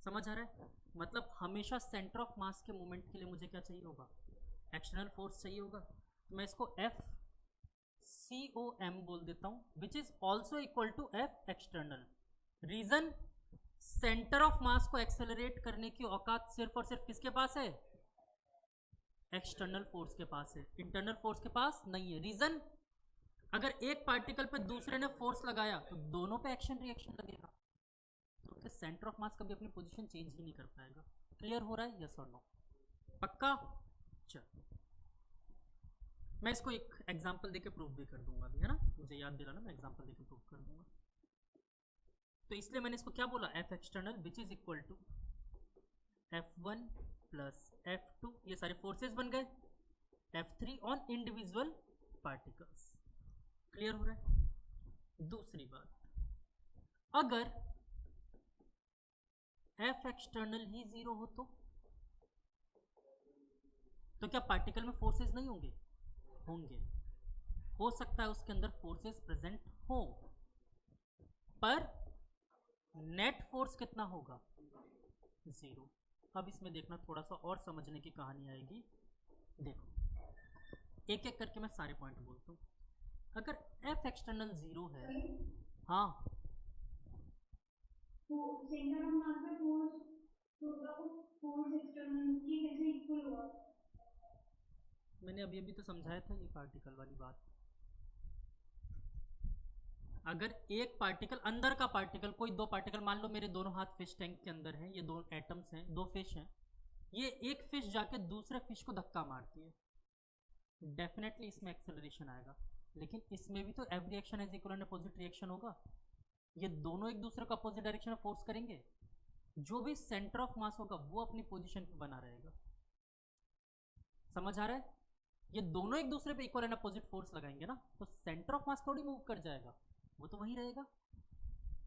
समझ आ रहा है? मतलब हमेशा सेंटर ऑफ मास के मूवमेंट के लिए मुझे क्या चाहिए होगा? एक्सटर्नल फोर्स चाहिए होगा। तो मैं इसको एफ सी ओ एम बोल देता हूँ, which is also equal to F external. Reason, centre of mass को एक्सेलरेट करने की औकात सिर्फ और सिर्फ किसके पास है? एक्सटर्नल फोर्स के पास है, इंटरनल फोर्स के पास नहीं है। रीजन, अगर एक पार्टिकल पे दूसरे ने फोर्स लगाया तो दोनों पे एक्शन रिएक्शन लगेगा, तो सेंटर ऑफ मास कभी अपनी पोजीशन चेंज ही नहीं कर पाएगा। क्लियर हो रहा है, यस और नो? पक्का? चल मैं इसको एक एग्जांपल देके प्रूव भी कर दूंगा अभी, है ना, मुझे याद दिलाना, मैं एग्जांपल देके प्रूव कर दूंगा। तो इसलिए मैंने इसको क्या बोला, F external which is equal to F1 plus F2, ये सारे फोर्सेस बन गए, F3 on individual particles. Clear हो रहा है? दूसरी बात, अगर F एक्सटर्नल ही जीरो हो तो क्या पार्टिकल में फोर्सेस नहीं होंगे? होंगे। हो सकता है उसके अंदर फोर्सेस प्रेजेंट हो, पर नेट फोर्स कितना होगा? जीरो। अब इसमें देखना, थोड़ा सा और समझने की कहानी आएगी। देखो एक एक करके मैं सारे पॉइंट बोलता हूँ। अगर एफ एक्सटर्नल जीरो है, हाँ सेंटर ऑफ मास पे फोर्स एक्सटर्नल की कैसे इक्वल हुआ? मैंने अभी अभी तो समझाया था ये पार्टिकल वाली बात। अगर एक पार्टिकल, अंदर का पार्टिकल, कोई दो पार्टिकल, मान लो मेरे दोनों हाथ फिश टैंक के अंदर हैं, ये दो एटम्स हैं, दो फिश हैं, ये एक फिश जाके दूसरे फिश को धक्का मारती है, डेफिनेटली इसमें एक्सेलरेशन आएगा, लेकिन इसमें भी तो every action is equal and opposite reaction होगा। ये दोनों एक दूसरे को अपोजिट डायरेक्शन में फोर्स करेंगे, जो भी सेंटर ऑफ मास होगा वो अपनी पोजीशन पे बना रहेगा। समझ आ रहा है? ये दोनों एक दूसरे पे इक्वल एंड अपोजिट फोर्स लगाएंगे ना, तो सेंटर ऑफ मास थोड़ी मूव कर जाएगा, वो तो वही रहेगा।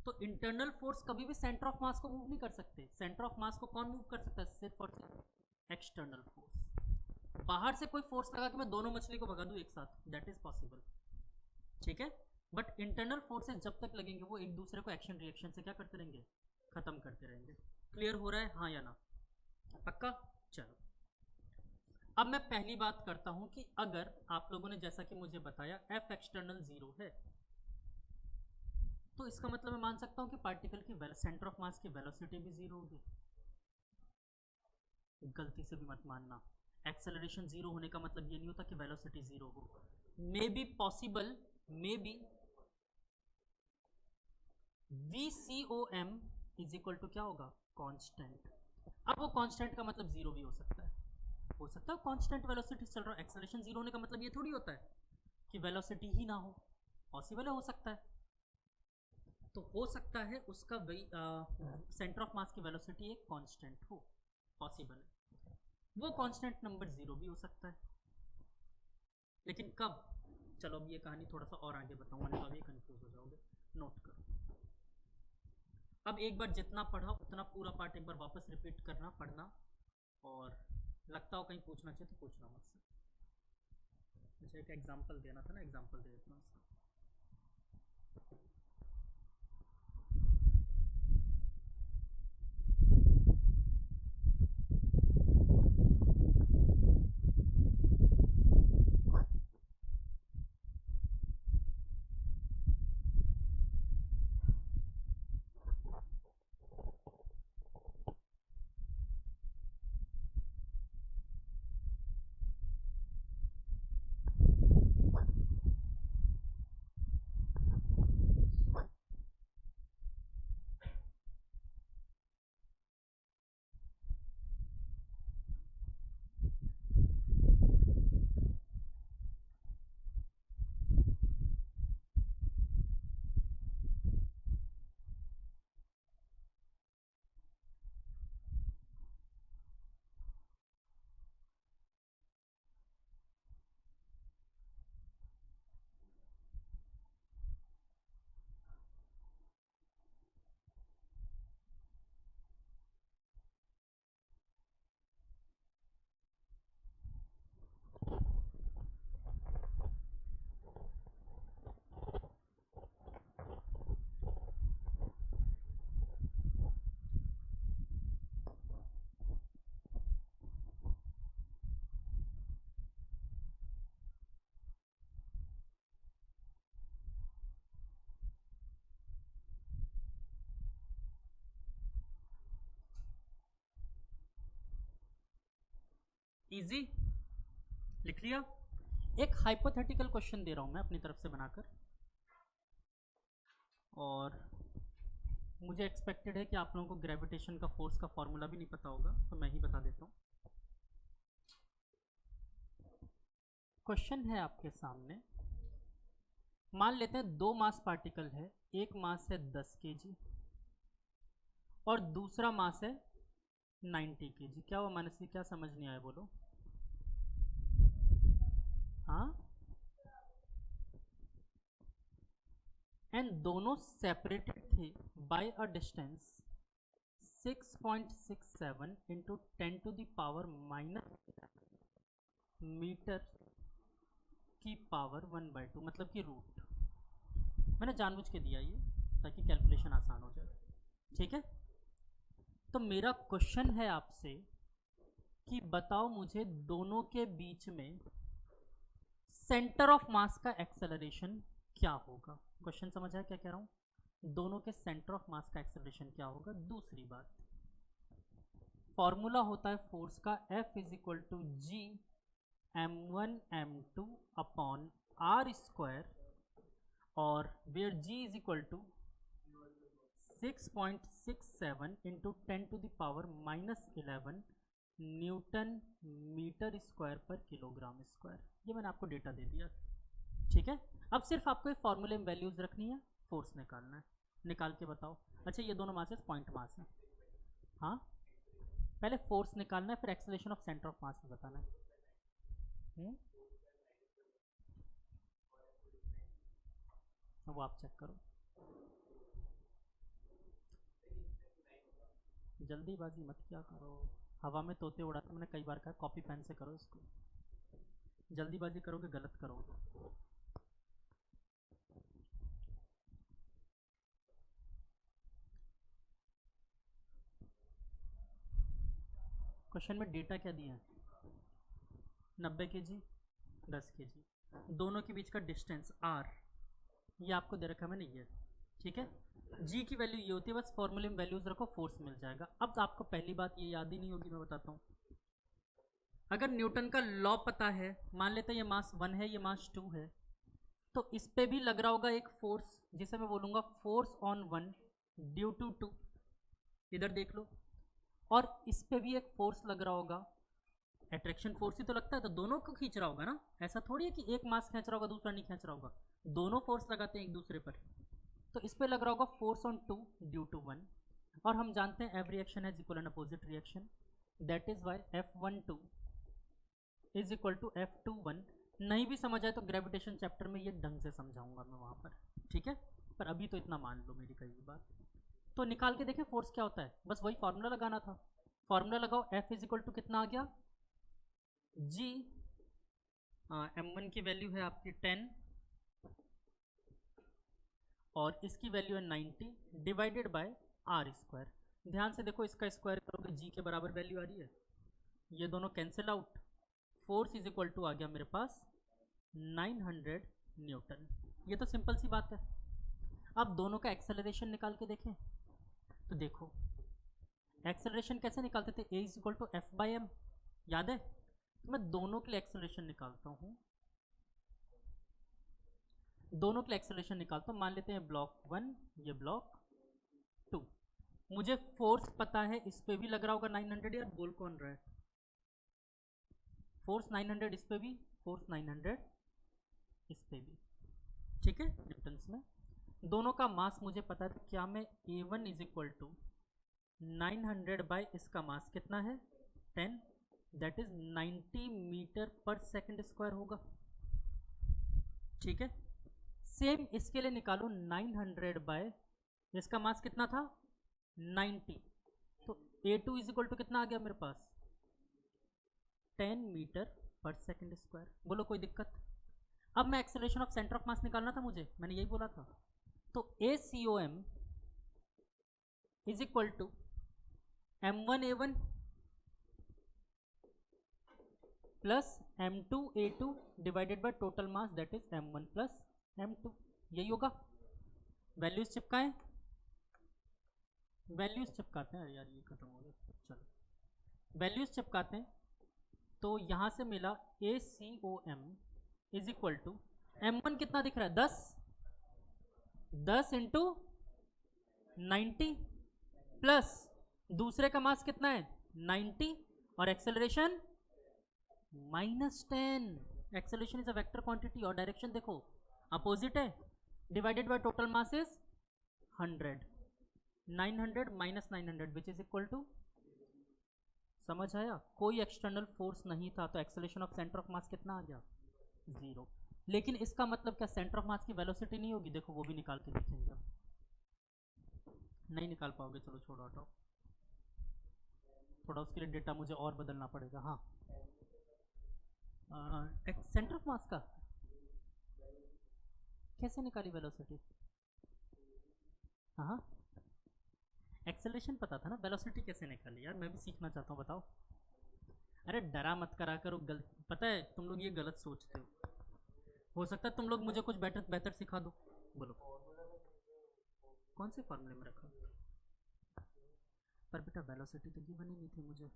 तो इंटरनल फोर्स कभी भी सेंटर ऑफ मास को मूव नहीं कर सकते। सेंटर ऑफ मास को कौन मूव कर सकता है? सिर्फ और सिर्फ एक्सटर्नल फोर्स। बाहर से कोई फोर्स लगा कि मैं दोनों मछली को भगा दूं एक साथ, दैट इज पॉसिबल, ठीक है, बट इंटरनल फोर्सेस जब तक लगेंगे वो एक दूसरे को एक्शन रिएक्शन से क्या करते रहेंगे? खत्म करते रहेंगे। क्लियर हो रहा है, हाँ या ना? पक्का? चलो अब मैं पहली बात करता हूं कि अगर आप लोगों ने जैसा कि मुझे बताया एफ एक्सटर्नल जीरो है, तो इसका मतलब मैं मान सकता हूं कि पार्टिकल की सेंटर ऑफ मास की वेलोसिटी भी जीरो होगी। गलती से भी मत मानना, एक्सेलरेशन जीरो होने का मतलब ये नहीं होता कि वेलोसिटी जीरो हो। May be possible, may be VCOM is equal to क्या होगा? कांस्टेंट। अब वो कांस्टेंट का मतलब जीरो भी हो सकता है, हो सकता है कांस्टेंट वेलोसिटी चल रहा है। एक्सेलरेशन जीरो होने का मतलब ये थोड़ी होता है कि वेलोसिटी ही ना हो, पॉसिबल है, हो सकता है। तो हो सकता है उसका सेंटर ऑफ मास की वेलोसिटी एक कांस्टेंट हो, पॉसिबल है। वो कांस्टेंट नंबर जीरो भी हो सकता है, लेकिन कब? चलो अब ये कहानी थोड़ा सा और आगे बताऊंगा, नहीं तो अभी कंफ्यूज हो जाओगे। नोट करो, अब एक बार जितना पढ़ा उतना पूरा पार्ट एक बार वापस रिपीट करना, पढ़ना, और लगता हो कहीं पूछना चाहिए तो पूछना मुझसे। मुझे एक एग्जांपल देना था ना, एग्जांपल दे देता हूँ इसका। इजी लिख लिया। एक हाइपोथेटिकल क्वेश्चन दे रहा हूं मैं अपनी तरफ से बनाकर, और मुझे एक्सपेक्टेड है कि आप लोगों को ग्रेविटेशन का फोर्स का फॉर्मूला भी नहीं पता होगा, तो मैं ही बता देता हूँ। क्वेश्चन है आपके सामने, मान लेते हैं दो मास पार्टिकल है, एक मास है 10 kg और दूसरा मास है 90 kg। क्या हुआ मानसी, क्या समझ नहीं आया बोलो? हाँ, एंड दोनों सेपरेटेड थे by a distance 6.67 into 10 to the power minus metre की पावर 1/2, मतलब कि रूट। मैंने जानबूझ के दिया ये ताकि कैलकुलेशन आसान हो जाए, ठीक है। तो मेरा क्वेश्चन है आपसे कि बताओ मुझे दोनों के बीच में सेंटर ऑफ मास का एक्सेलरेशन क्या होगा। क्वेश्चन समझ आया क्या कह रहा हूँ? दोनों के सेंटर ऑफ मास का एक्सेलरेशन क्या होगा। दूसरी बात, फॉर्मूला होता है फोर्स का F is equal to G m1 m2 upon r square, और where g is equal to 6.67 into 10 to the power minus 11 newton metre square per kilogram square. ये मैंने आपको डेटा दे दिया, ठीक है। अब सिर्फ आपको ये फॉर्मूले में वैल्यूज रखनी है, फोर्स निकालना है। निकाल के बताओ। अच्छा, ये दोनों मास पॉइंट मास है, हाँ। पहले फोर्स निकालना है, फिर एक्सेलरेशन ऑफ सेंटर ऑफ मास बताना है। वो आप चेक करो, जल्दीबाजी मत क्या करो। हवा में तोते उड़ाते, मैंने कई बार कहा, कॉपी पेन से करो इसको। जल्दीबाजी करोगे गलत करोगे। क्वेश्चन में डेटा क्या दिया है? 90 kg 10 kg, दोनों के बीच का डिस्टेंस r, ये आपको दे रखा है मैंने ये, ठीक है। g की वैल्यू ये होती है, बस फॉर्मूले में वैल्यूज रखो, फोर्स मिल जाएगा। अब आपको पहली बात ये याद ही नहीं होगी, मैं बताता हूँ। अगर न्यूटन का लॉ पता है, मान लेते हैं ये मास 1 है, ये मास 2 है, तो इस पे भी लग रहा होगा एक फोर्स, जिसे मैं बोलूंगा फोर्स ऑन 1 ड्यू टू 2, इधर देख लो। और इस पे भी एक फोर्स लग रहा होगा, अट्रैक्शन फोर्स ही तो लगता है, तो दोनों को खींच रहा होगा ना। ऐसा थोड़ी है कि एक मास खींच रहा होगा दूसरा नहीं खींच रहा होगा, दोनों फोर्स लगाते हैं एक दूसरे पर। तो इस पे लग रहा होगा फोर्स ऑन 2 ड्यू टू 1, और हम जानते हैं every reaction has equal and opposite reaction, that is why F12 is equal to F21। नहीं भी समझ आए तो ग्रेविटेशन चैप्टर में ये ढंग से समझाऊंगा मैं वहाँ पर, ठीक है। पर अभी तो इतना मान लो मेरी कही बात। तो निकाल के देखें फोर्स क्या होता है, बस वही फॉर्मूला लगाना था। फॉर्मूला लगाओ, F इज इक्वल टू कितना आ गया, G m1 की वैल्यू है आपकी 10 और इसकी वैल्यू है 90 डिवाइडेड बाय आर स्क्वायर। ध्यान से देखो, इसका स्क्वायर करोगे G के बराबर वैल्यू आ रही है, ये दोनों cancel out. Force is equal to आ गया मेरे पास 900 न्यूटन। ये तो सिंपल सी बात है। अब दोनों का एक्सेलरेशन निकाल के देखें, तो देखो एक्सेलरेशन कैसे निकालते थे, A is equal to F by M, याद है। तो मैं दोनों के लिए एक्सेलरेशन निकालता हूँ, दोनों के लिए एक्सेलरेशन निकालता हूँ। मान लेते हैं ब्लॉक 1, ये ब्लॉक 2। मुझे फोर्स पता है, इस पे भी लग रहा होगा 900, यार बोल कौन रहा है। फोर्स 900 इस पे भी, फोर्स 900 इस पे भी, ठीक है, न्यूटन्स में। दोनों का मास मुझे पता है, तो क्या मैं A1 is equal to 900 by इसका मास कितना है 10, that is 90 metre per second square होगा, ठीक है। सेम इसके लिए निकालो, 900 बाय इसका मास कितना था 90, तो A2 इज इक्वल टू कितना आ गया मेरे पास 10 मीटर पर सेकंड स्क्वायर। बोलो कोई दिक्कत? अब मैं acceleration of centre of mass निकालना था मुझे, मैंने यही बोला था। तो ACOM is equal to M1A1 plus M2A2 divided by total mass, that is M1 plus M2, यही होगा। वैल्यूज चिपकाएं, वैल्यूज चिपकाते हैं, यार ये खत्म हो गया, चलो वैल्यूज चिपकाते हैं। तो यहाँ से मिला ACOM is equal to m1 कितना दिख रहा है 10 इंटू 90 प्लस दूसरे का मास कितना है 90 और acceleration -10। Acceleration is a vector quantity और डायरेक्शन देखो अपोजिट है, divided by total mass is 100, 900 minus 900 which is equal to, समझ आया? कोई एक्सटर्नल फोर्स नहीं था तो acceleration of centre of mass कितना आ गया 0। लेकिन इसका मतलब क्या सेंटर ऑफ मास की वेलोसिटी नहीं होगी? देखो वो भी निकाल के देखेंगे हम। नहीं निकाल पाओगे, चलो छोड़ो हटाओ, थोड़ा उसके लिए डेटा मुझे और बदलना पड़ेगा। हाँ सेंटर ऑफ मास का कैसे निकाली वेलोसिटी? हाँ एक्सेलरेशन पता था ना, वेलोसिटी कैसे निकाली? यार मैं भी सीखना चाहता हूँ, बताओ। अरे डरा मत करा करो, पता है तुम लोग ये गलत सोचते हो सकता है तुम लोग मुझे कुछ बेहतर सिखा दो। बोलो कौन से फॉर्मूले में रखा? पर बेटा वेलोसिटी तो गिवन ही नहीं थी मुझे,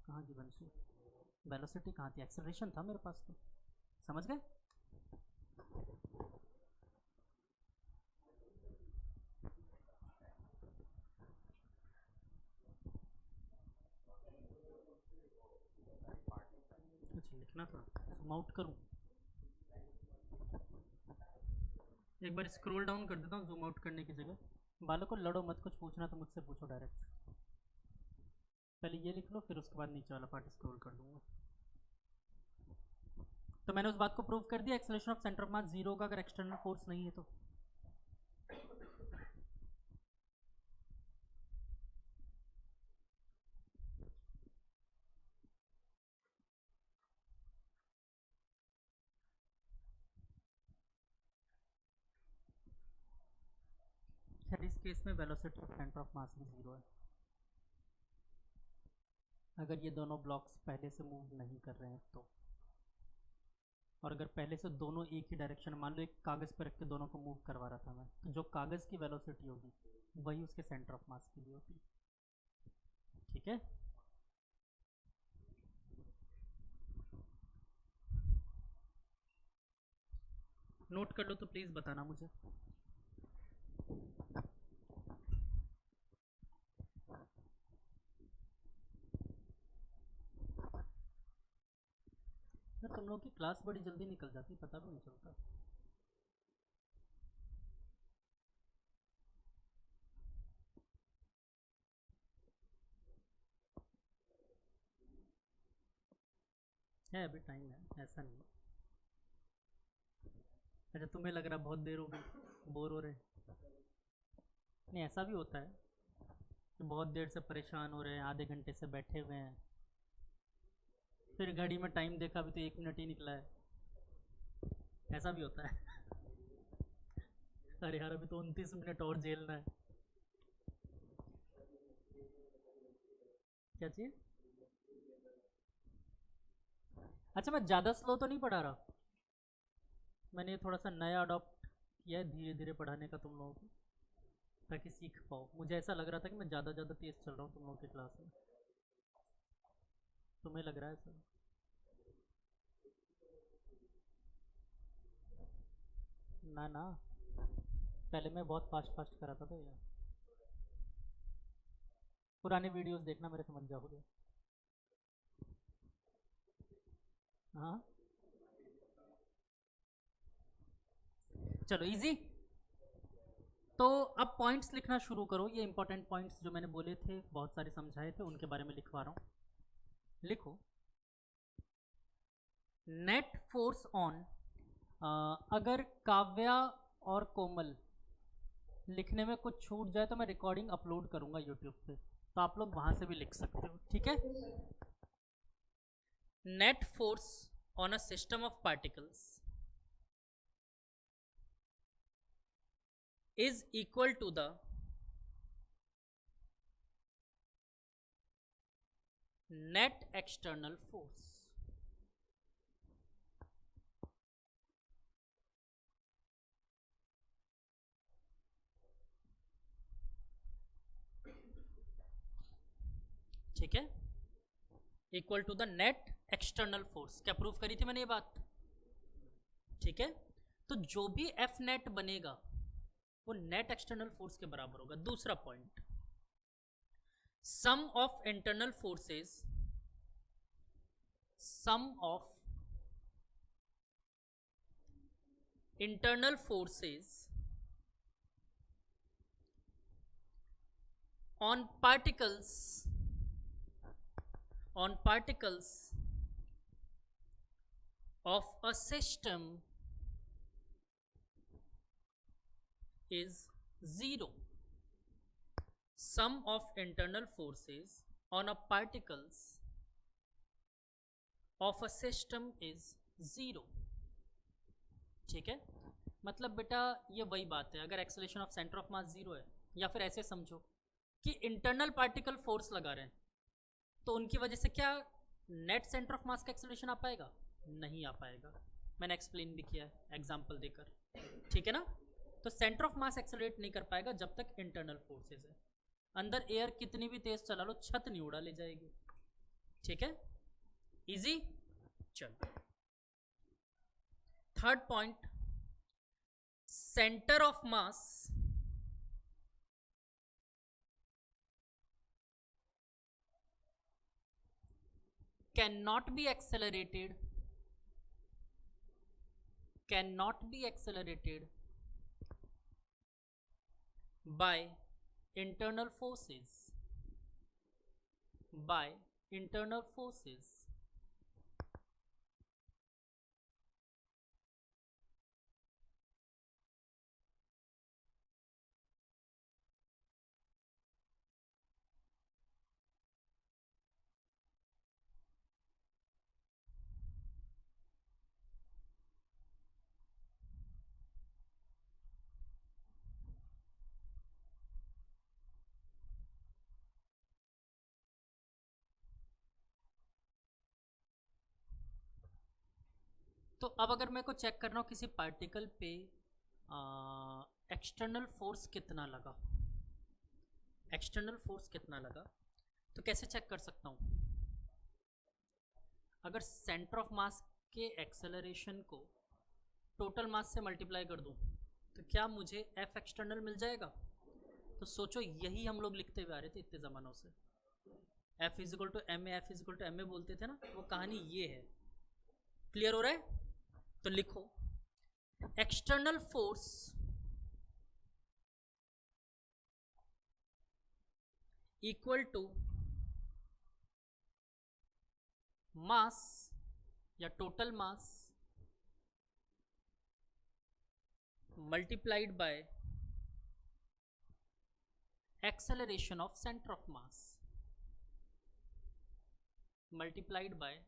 कहाँ गिवन थी वेलोसिटी? कहाँ थी? एक्सेलरेशन था मेरे पास तो, समझ गए? अच्छा लिखना था, जूम आउट करूँ? एक बार स्क्रॉल डाउन कर देता हूँ जूम आउट करने की जगह। बालों को लड़ो मत, कुछ पूछना तो मुझसे पूछो डायरेक्ट। पहले ये लिख लो फिर उसके बाद नीचे वाला पार्ट स्क्रॉल कर दूंगा। तो मैंने उस बात को प्रूव कर दिया, acceleration of centre of mass 0 होगा अगर एक्सटर्नल फोर्स नहीं है तो। खैर इस केस में वेलोसिटी ऑफ सेंटर ऑफ मास भी 0 है अगर ये दोनों ब्लॉक्स पहले से मूव नहीं कर रहे हैं तो। और अगर पहले से दोनों एक ही डायरेक्शन, मान लो एक कागज़ पर रख के दोनों को मूव करवा रहा था मैं, तो जो कागज़ की वेलोसिटी होगी वही उसके सेंटर ऑफ मास की भी होती। ठीक है, नोट कर लो तो प्लीज़ बताना मुझे। तुम लोगों की क्लास बड़ी जल्दी निकल जाती, पता भी नहीं चलता। है अभी टाइम है, ऐसा नहीं। अच्छा तुम्हें लग रहा बहुत देर हो गई, बोर हो रहे? नहीं ऐसा भी होता है कि बहुत देर से परेशान हो रहे हैं, आधे घंटे से बैठे हुए हैं, फिर घड़ी में टाइम देखा अभी तो 1 मिनट ही निकला है, ऐसा भी होता है। अरे यार अभी तो 29 मिनट और झेलना है। क्या चीज़? अच्छा मैं ज़्यादा स्लो तो नहीं पढ़ा रहा, मैंने थोड़ा सा नया अडॉप्ट किया है धीरे धीरे पढ़ाने का तुम लोगों को, ताकि सीख पाओ। मुझे ऐसा लग रहा था कि मैं ज़्यादा तेज़ चल रहा हूँ तुम लोगों की क्लास में, तुम्हें लग रहा है सर? ना ना, पहले मैं बहुत फास्ट कराता था यार, पुराने वीडियोस देखना मेरे, समझ जाओगे। हाँ चलो इजी। तो अब पॉइंट्स लिखना शुरू करो, ये इंपॉर्टेंट पॉइंट्स जो मैंने बोले थे, बहुत सारे समझाए थे, उनके बारे में लिखवा रहा हूँ। लिखो नेट फोर्स ऑन, अगर काव्या और कोमल लिखने में कुछ छूट जाए तो मैं रिकॉर्डिंग अपलोड करूंगा यूट्यूब पे, तो आप लोग वहां से भी लिख सकते हो, ठीक है? Net force on a system of particles is equal to the net external force. ठीक है, equal to the net external force. क्या प्रूफ करी थी मैंने ये बात? ठीक है, तो जो भी एफ नेट बनेगा वो नेट एक्सटर्नल फोर्स के बराबर होगा। दूसरा point, sum of internal forces, sum of internal forces on particles of a system is zero. Sum of internal forces on a particles of a system is zero. ठीक है, मतलब बेटा ये वही बात है, अगर acceleration of centre of mass zero है, या फिर ऐसे समझो कि इंटरनल पार्टिकल फोर्स लगा रहे हैं, तो उनकी वजह से क्या नेट सेंटर ऑफ मास का एक्सेलरेशन आ पाएगा? नहीं आ पाएगा। मैंने एक्सप्लेन भी किया है एग्जांपल देकर, ठीक है ना। तो सेंटर ऑफ मास एक्सेलरेट नहीं कर पाएगा जब तक इंटरनल फोर्सेस है। अंदर एयर कितनी भी तेज चला लो, छत नहीं उड़ा ले जाएगी। ठीक है, इजी। चलो third point, centre of mass cannot be accelerated by internal forces, तो अब अगर मेरे को चेक करना हो किसी पार्टिकल पे एक्सटर्नल फोर्स कितना लगा, तो कैसे चेक कर सकता हूँ? अगर सेंटर ऑफ मास के एक्सेलरेशन को टोटल मास से मल्टीप्लाई कर दूँ तो क्या मुझे एफ एक्सटर्नल मिल जाएगा? तो सोचो, यही हम लोग लिखते हुए आ रहे थे इतने ज़मानों से, F equal to M A बोलते थे ना, वो कहानी ये है। क्लियर हो रहा है? तो लिखो, external force equal to mass या total mass multiplied by acceleration of centre of mass multiplied by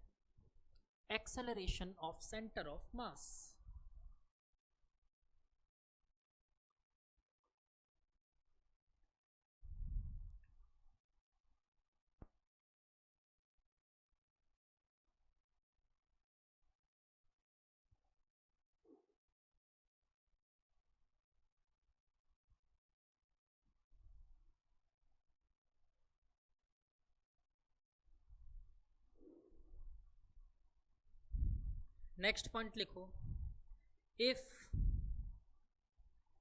acceleration of center of mass. Next point लिखो, if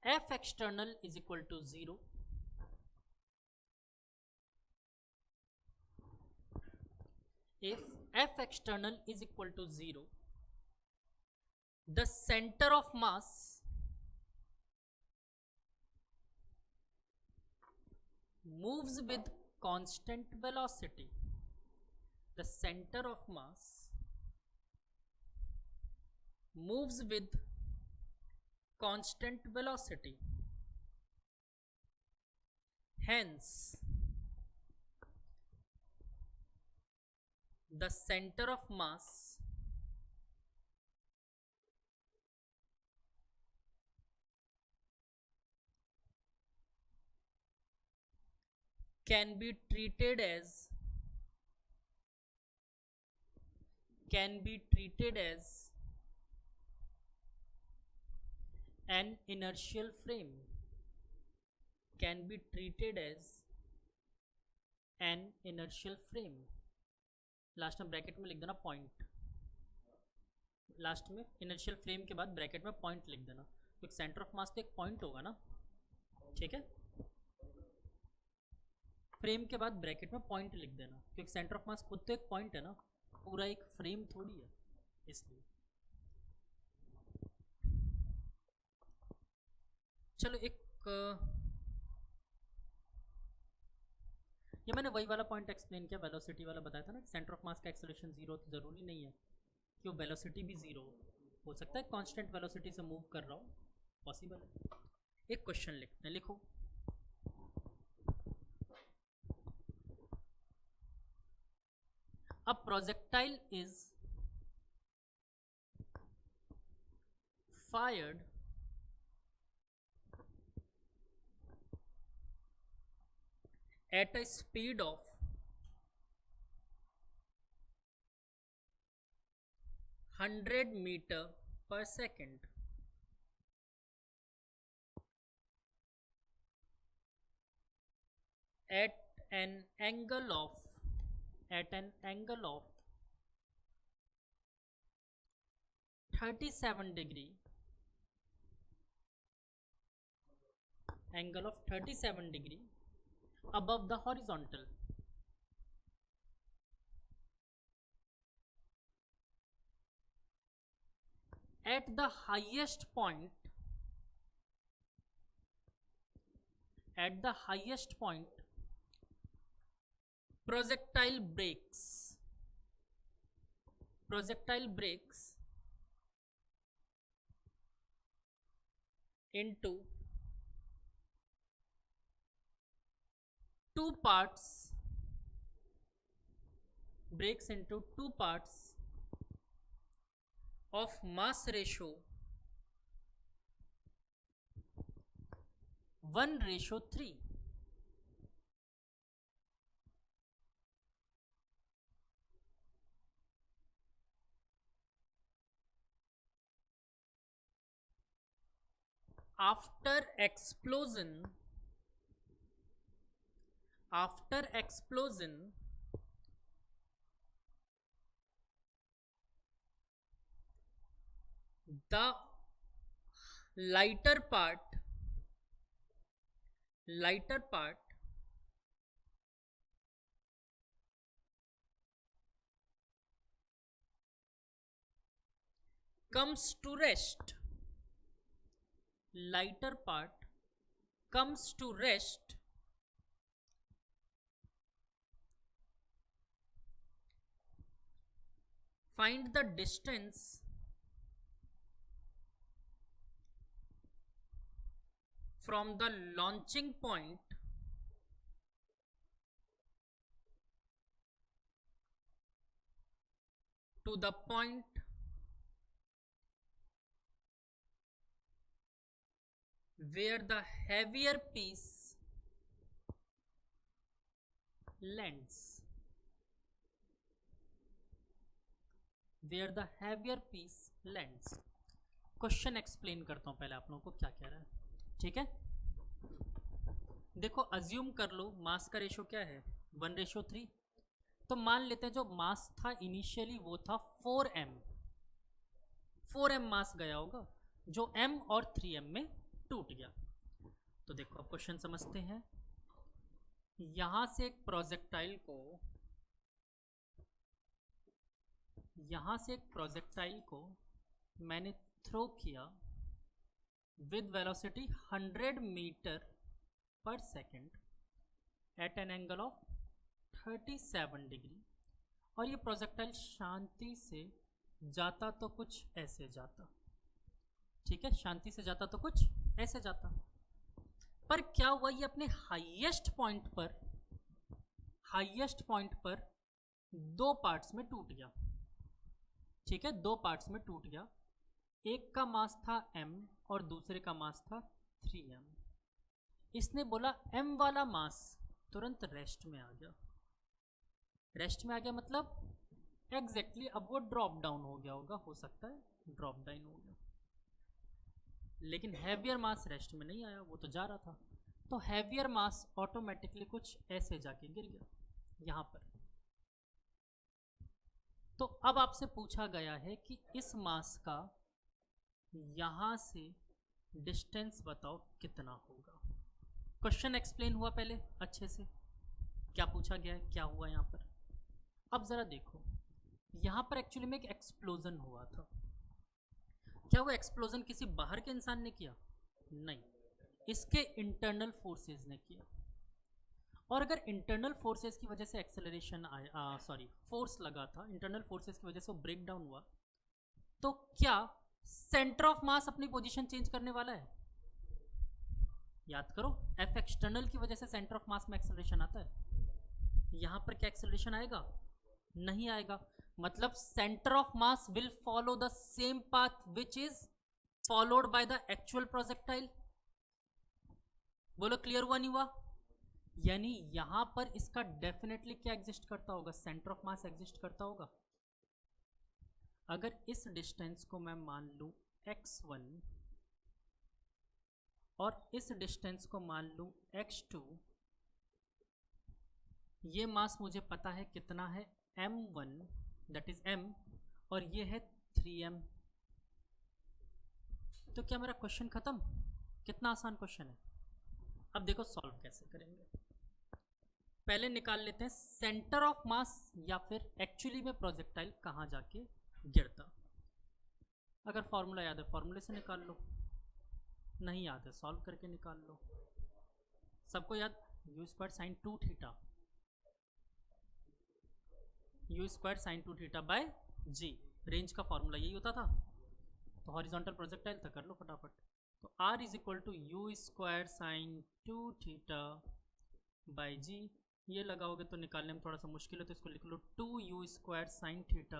F external is equal to 0, if F external is equal to 0, the center of mass moves with constant velocity. The center of mass moves with constant velocity. Hence, the center of mass can be treated as an inertial frame, last में bracket में लिख देना point. Last में initial frame के बाद bracket में point लिख देना, क्योंकि सेंटर ऑफ मास तो एक पॉइंट होगा ना, ठीक है। फ्रेम के बाद ब्रैकेट में पॉइंट लिख देना, क्योंकि सेंटर ऑफ मास खुद तो एक पॉइंट है ना, पूरा एक फ्रेम थोड़ी है, इसलिए। चलो एक ये मैंने वही वाला पॉइंट एक्सप्लेन किया, वेलोसिटी वाला बताया था ना, सेंटर ऑफ मास का एक्सेलरेशन जीरो, तो ज़रूरी नहीं है कि वो वेलोसिटी भी ज़ीरो हो सकता है, कांस्टेंट वेलोसिटी से मूव कर रहा हो, पॉसिबल है। एक क्वेश्चन लिखते हैं, लिखो। A projectile is fired at a speed of 100 meter per second at an angle of 37 degree, angle of 37 degree above the horizontal. At the highest point, projectile breaks into two parts, of mass ratio 1:3. After explosion, the lighter part comes to rest. Find the distance from the launching point to the point where the heavier piece lands. Question explain करता हूं पहले आप लोगों को क्या कह रहा है, ठीक है। देखो अज्यूम कर लो मास का रेशो क्या है 1:3, तो मान लेते हैं जो मास था इनिशियली वो था 4m मास गया होगा, जो m और 3m में टूट गया। तो देखो अब क्वेश्चन समझते हैं। यहां से एक प्रोजेक्टाइल को मैंने थ्रो किया with velocity 100 metre per second at an angle of 37 degree, और ये प्रोजेक्टाइल शांति से जाता तो कुछ ऐसे जाता, ठीक है, शांति से जाता तो कुछ ऐसे जाता, पर क्या हुआ, ये अपने हाईएस्ट पॉइंट पर दो पार्ट्स में टूट गया, ठीक है, दो पार्ट्स में टूट गया। एक का मास था m और दूसरे का मास था 3m। इसने बोला m वाला मास तुरंत रेस्ट में आ गया, मतलब एग्जैक्टली अब वो ड्रॉप डाउन हो गया होगा, हो सकता है ड्रॉप डाउन हो गया, लेकिन हैवियर मास रेस्ट में नहीं आया, वो तो जा रहा था, तो हैवियर मास ऑटोमेटिकली कुछ ऐसे जाके गिर गया यहाँ पर। तो अब आपसे पूछा गया है कि इस मास का यहाँ से डिस्टेंस बताओ कितना होगा। क्वेश्चन एक्सप्लेन हुआ पहले अच्छे से, क्या पूछा गया है, क्या हुआ यहाँ पर। अब ज़रा देखो, यहाँ पर एक्चुअली में एक एक्सप्लोजन हुआ था। क्या वो एक्सप्लोजन किसी बाहर के इंसान ने किया? नहीं, इसके इंटरनल फोर्सेस ने किया। और अगर इंटरनल फोर्सेस की वजह से एक्सेलरेशन आया, फोर्स लगा था, इंटरनल फोर्सेस की वजह से वो ब्रेक डाउन हुआ, तो क्या सेंटर ऑफ मास अपनी पोजीशन चेंज करने वाला है? याद करो, एफ एक्सटर्नल की वजह से सेंटर ऑफ मास में एक्सेलरेशन आता है। यहां पर क्या एक्सेलरेशन आएगा? नहीं आएगा। मतलब centre of mass will follow the same path which is followed by the actual projectile. बोलो क्लियर हुआ नहीं हुआ? यानी यहां पर इसका डेफिनेटली क्या एग्जिस्ट करता होगा? सेंटर ऑफ मास एग्जिस्ट करता होगा। अगर इस डिस्टेंस को मैं मान लूं x1 और इस डिस्टेंस को मान लूं x2, ये मास मुझे पता है कितना है, m1 दैट इज m, और ये है 3m। तो क्या मेरा क्वेश्चन खत्म? कितना आसान क्वेश्चन है। अब देखो सॉल्व कैसे करेंगे। पहले निकाल लेते हैं सेंटर ऑफ मास या फिर एक्चुअली में प्रोजेक्टाइल कहाँ जाके गिरता। अगर फॉर्मूला याद है फॉर्मूले से निकाल लो, नहीं याद है सॉल्व करके निकाल लो। सबको याद, u square sine 2 theta, u square sine 2 theta by g, range का फॉर्मूला यही होता था। तो हॉरिजॉन्टल प्रोजेक्टाइल था, कर लो फटाफट। तो R is equal to U square sine 2 theta by G. ये लगाओगे तो निकालने में थोड़ा सा मुश्किल है, तो इसको लिख लो 2 u square sine theta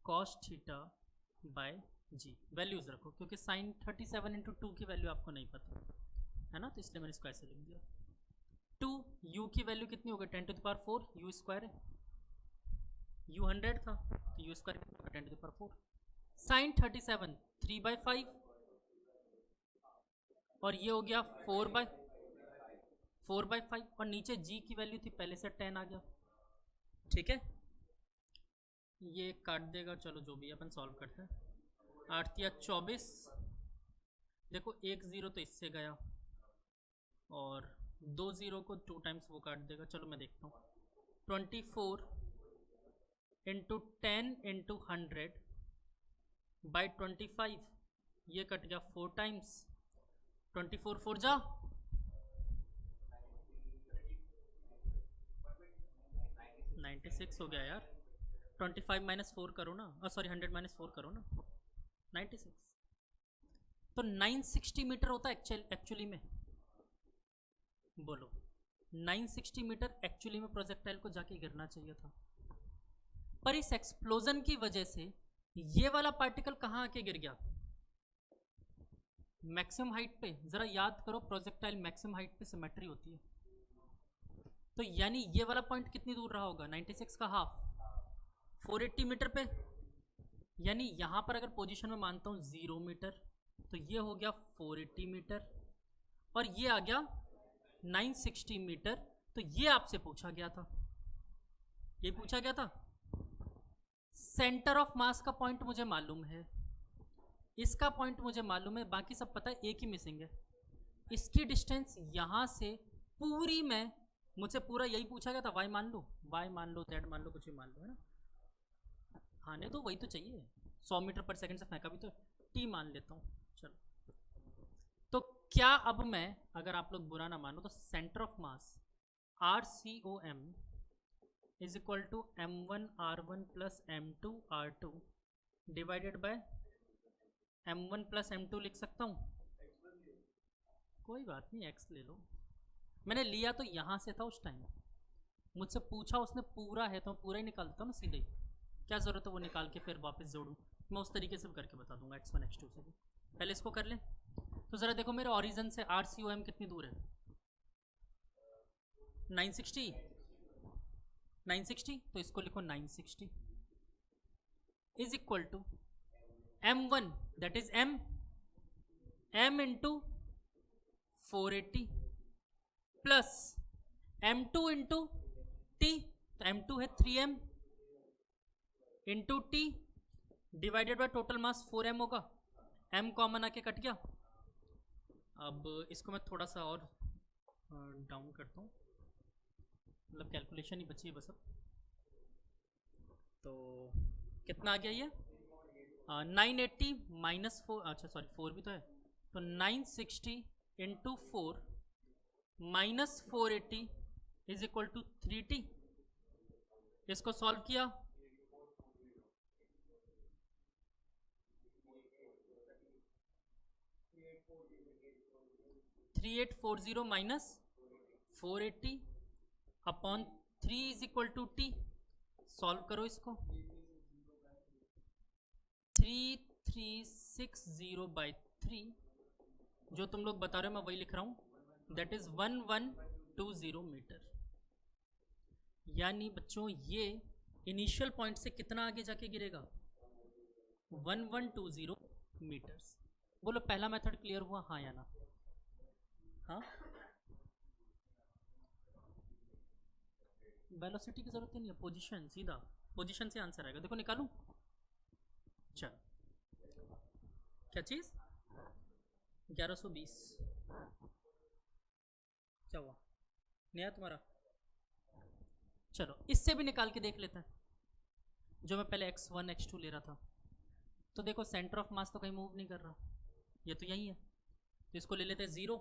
cos theta by g. Values रखो क्योंकि साइन 37 इंटू 2 की वैल्यू आपको नहीं पता है ना, तो इसलिए मैंने इसको ऐसे लिख दिया। 2 यू की वैल्यू कितनी होगी? 10 to the power 4, u square है, यू 100 था तो यू स्क्वायर कितना होगा? 10 टू द पावर 4। साइन 37 3/5, और ये हो गया 4/5, और नीचे जी की वैल्यू थी पहले से 10 आ गया। ठीक है, ये काट देगा, चलो जो भी अपन सॉल्व करते हैं। 8 या 24, देखो 1 0 तो इससे गया और 2 0 को 2 टाइम्स वो काट देगा। चलो मैं देखता हूँ, 24 इंटू 10 इंटू 100 बाई 25, ये कट गया 4 टाइम्स, 24 4 जा 96 हो गया यार। 25 माइनस 4 करो ना, सॉरी 100 माइनस 4 करो ना, 96। तो 960 मीटर होता है एक्चुअली में। बोलो 960 मीटर एक्चुअली में प्रोजेक्टाइल को जाके गिरना चाहिए था, पर इस एक्सप्लोजन की वजह से ये वाला पार्टिकल कहाँ आके गिर गया? मैक्सिमम हाइट पे। जरा याद करो, प्रोजेक्टाइल मैक्सिमम हाइट पे सिमेट्री होती है, तो यानी ये वाला पॉइंट कितनी दूर रहा होगा? 96 का हाफ 480 मीटर पे। यानी यहाँ पर अगर पोजीशन में मानता हूँ 0 मीटर, तो ये हो गया 480 मीटर, और ये आ गया 960 मीटर। तो ये आपसे पूछा गया था, ये पूछा गया था। सेंटर ऑफ मास का पॉइंट मुझे मालूम है, इसका पॉइंट मुझे मालूम है, बाकी सब पता है, एक ही मिसिंग है। इसकी डिस्टेंस यहाँ से पूरी में मुझसे पूरा यही पूछा गया था, वाई मान लो, वाई मान लो, जेड मान लो, कुछ भी मान लो, है ना। हाँ नहीं तो वही तो चाहिए, 100 मीटर पर सेकंड से फेंका भी तो टी मान लेता हूँ। चलो, तो क्या अब मैं, अगर आप लोग बुरा ना मानो, तो centre of mass RCOM is equal to M1R1 plus M2R2 divided by M1 plus M2 लिख सकता हूँ। कोई बात नहीं, x ले लो, मैंने लिया तो यहाँ से था उस टाइम, मुझसे पूछा उसने पूरा है तो मैं पूरा ही निकाल देता हूँ ना सीधे। क्या ज़रूरत है वो निकाल के फिर वापस जोड़ूँ? मैं उस तरीके से भी करके बता दूंगा, x1 x2 से भी। पहले इसको कर लें। तो ज़रा देखो मेरे ओरिजिन से RCOM कितनी दूर है? 960, 960, तो इसको लिखो 960 is equal to M1 that is M into 480 plus M2 into T, तो M2 है 3M into t divided by total mass 4m होगा, m कॉमन आके कट गया। अब इसको मैं थोड़ा सा और डाउन करता हूँ, मतलब कैलकुलेशन ही बची है बस अब। तो कितना आ गया ये 980 माइनस 4, अच्छा सॉरी 4 भी तो है, तो 960 into 4 minus 480 is equal to 3t। इसको सॉल्व किया, three eight four zero minus 480 upon 3 is equal to t. Solve करो इसको, 3360 बाई 3, जो तुम लोग बता रहे हो मैं वही लिख रहा हूँ, दैट इज 1120 मीटर। यानी बच्चों ये इनिशियल पॉइंट से कितना आगे जाके गिरेगा, 1120 मीटर्स। बोलो पहला मेथड क्लियर हुआ, हाँ या ना? हाँ, वेलोसिटी की जरूरत ही नहीं है, पोजीशन, सीधा पोजीशन से आंसर आएगा। देखो निकालूं, चलो क्या चीज 1120, क्या हुआ, नहीं आया तुम्हारा? चलो इससे भी निकाल के देख लेते हैं, जो मैं पहले x1 x2 ले रहा था। तो देखो सेंटर ऑफ मास तो कहीं मूव नहीं कर रहा, ये तो यही है, तो इसको ले लेते हैं 0,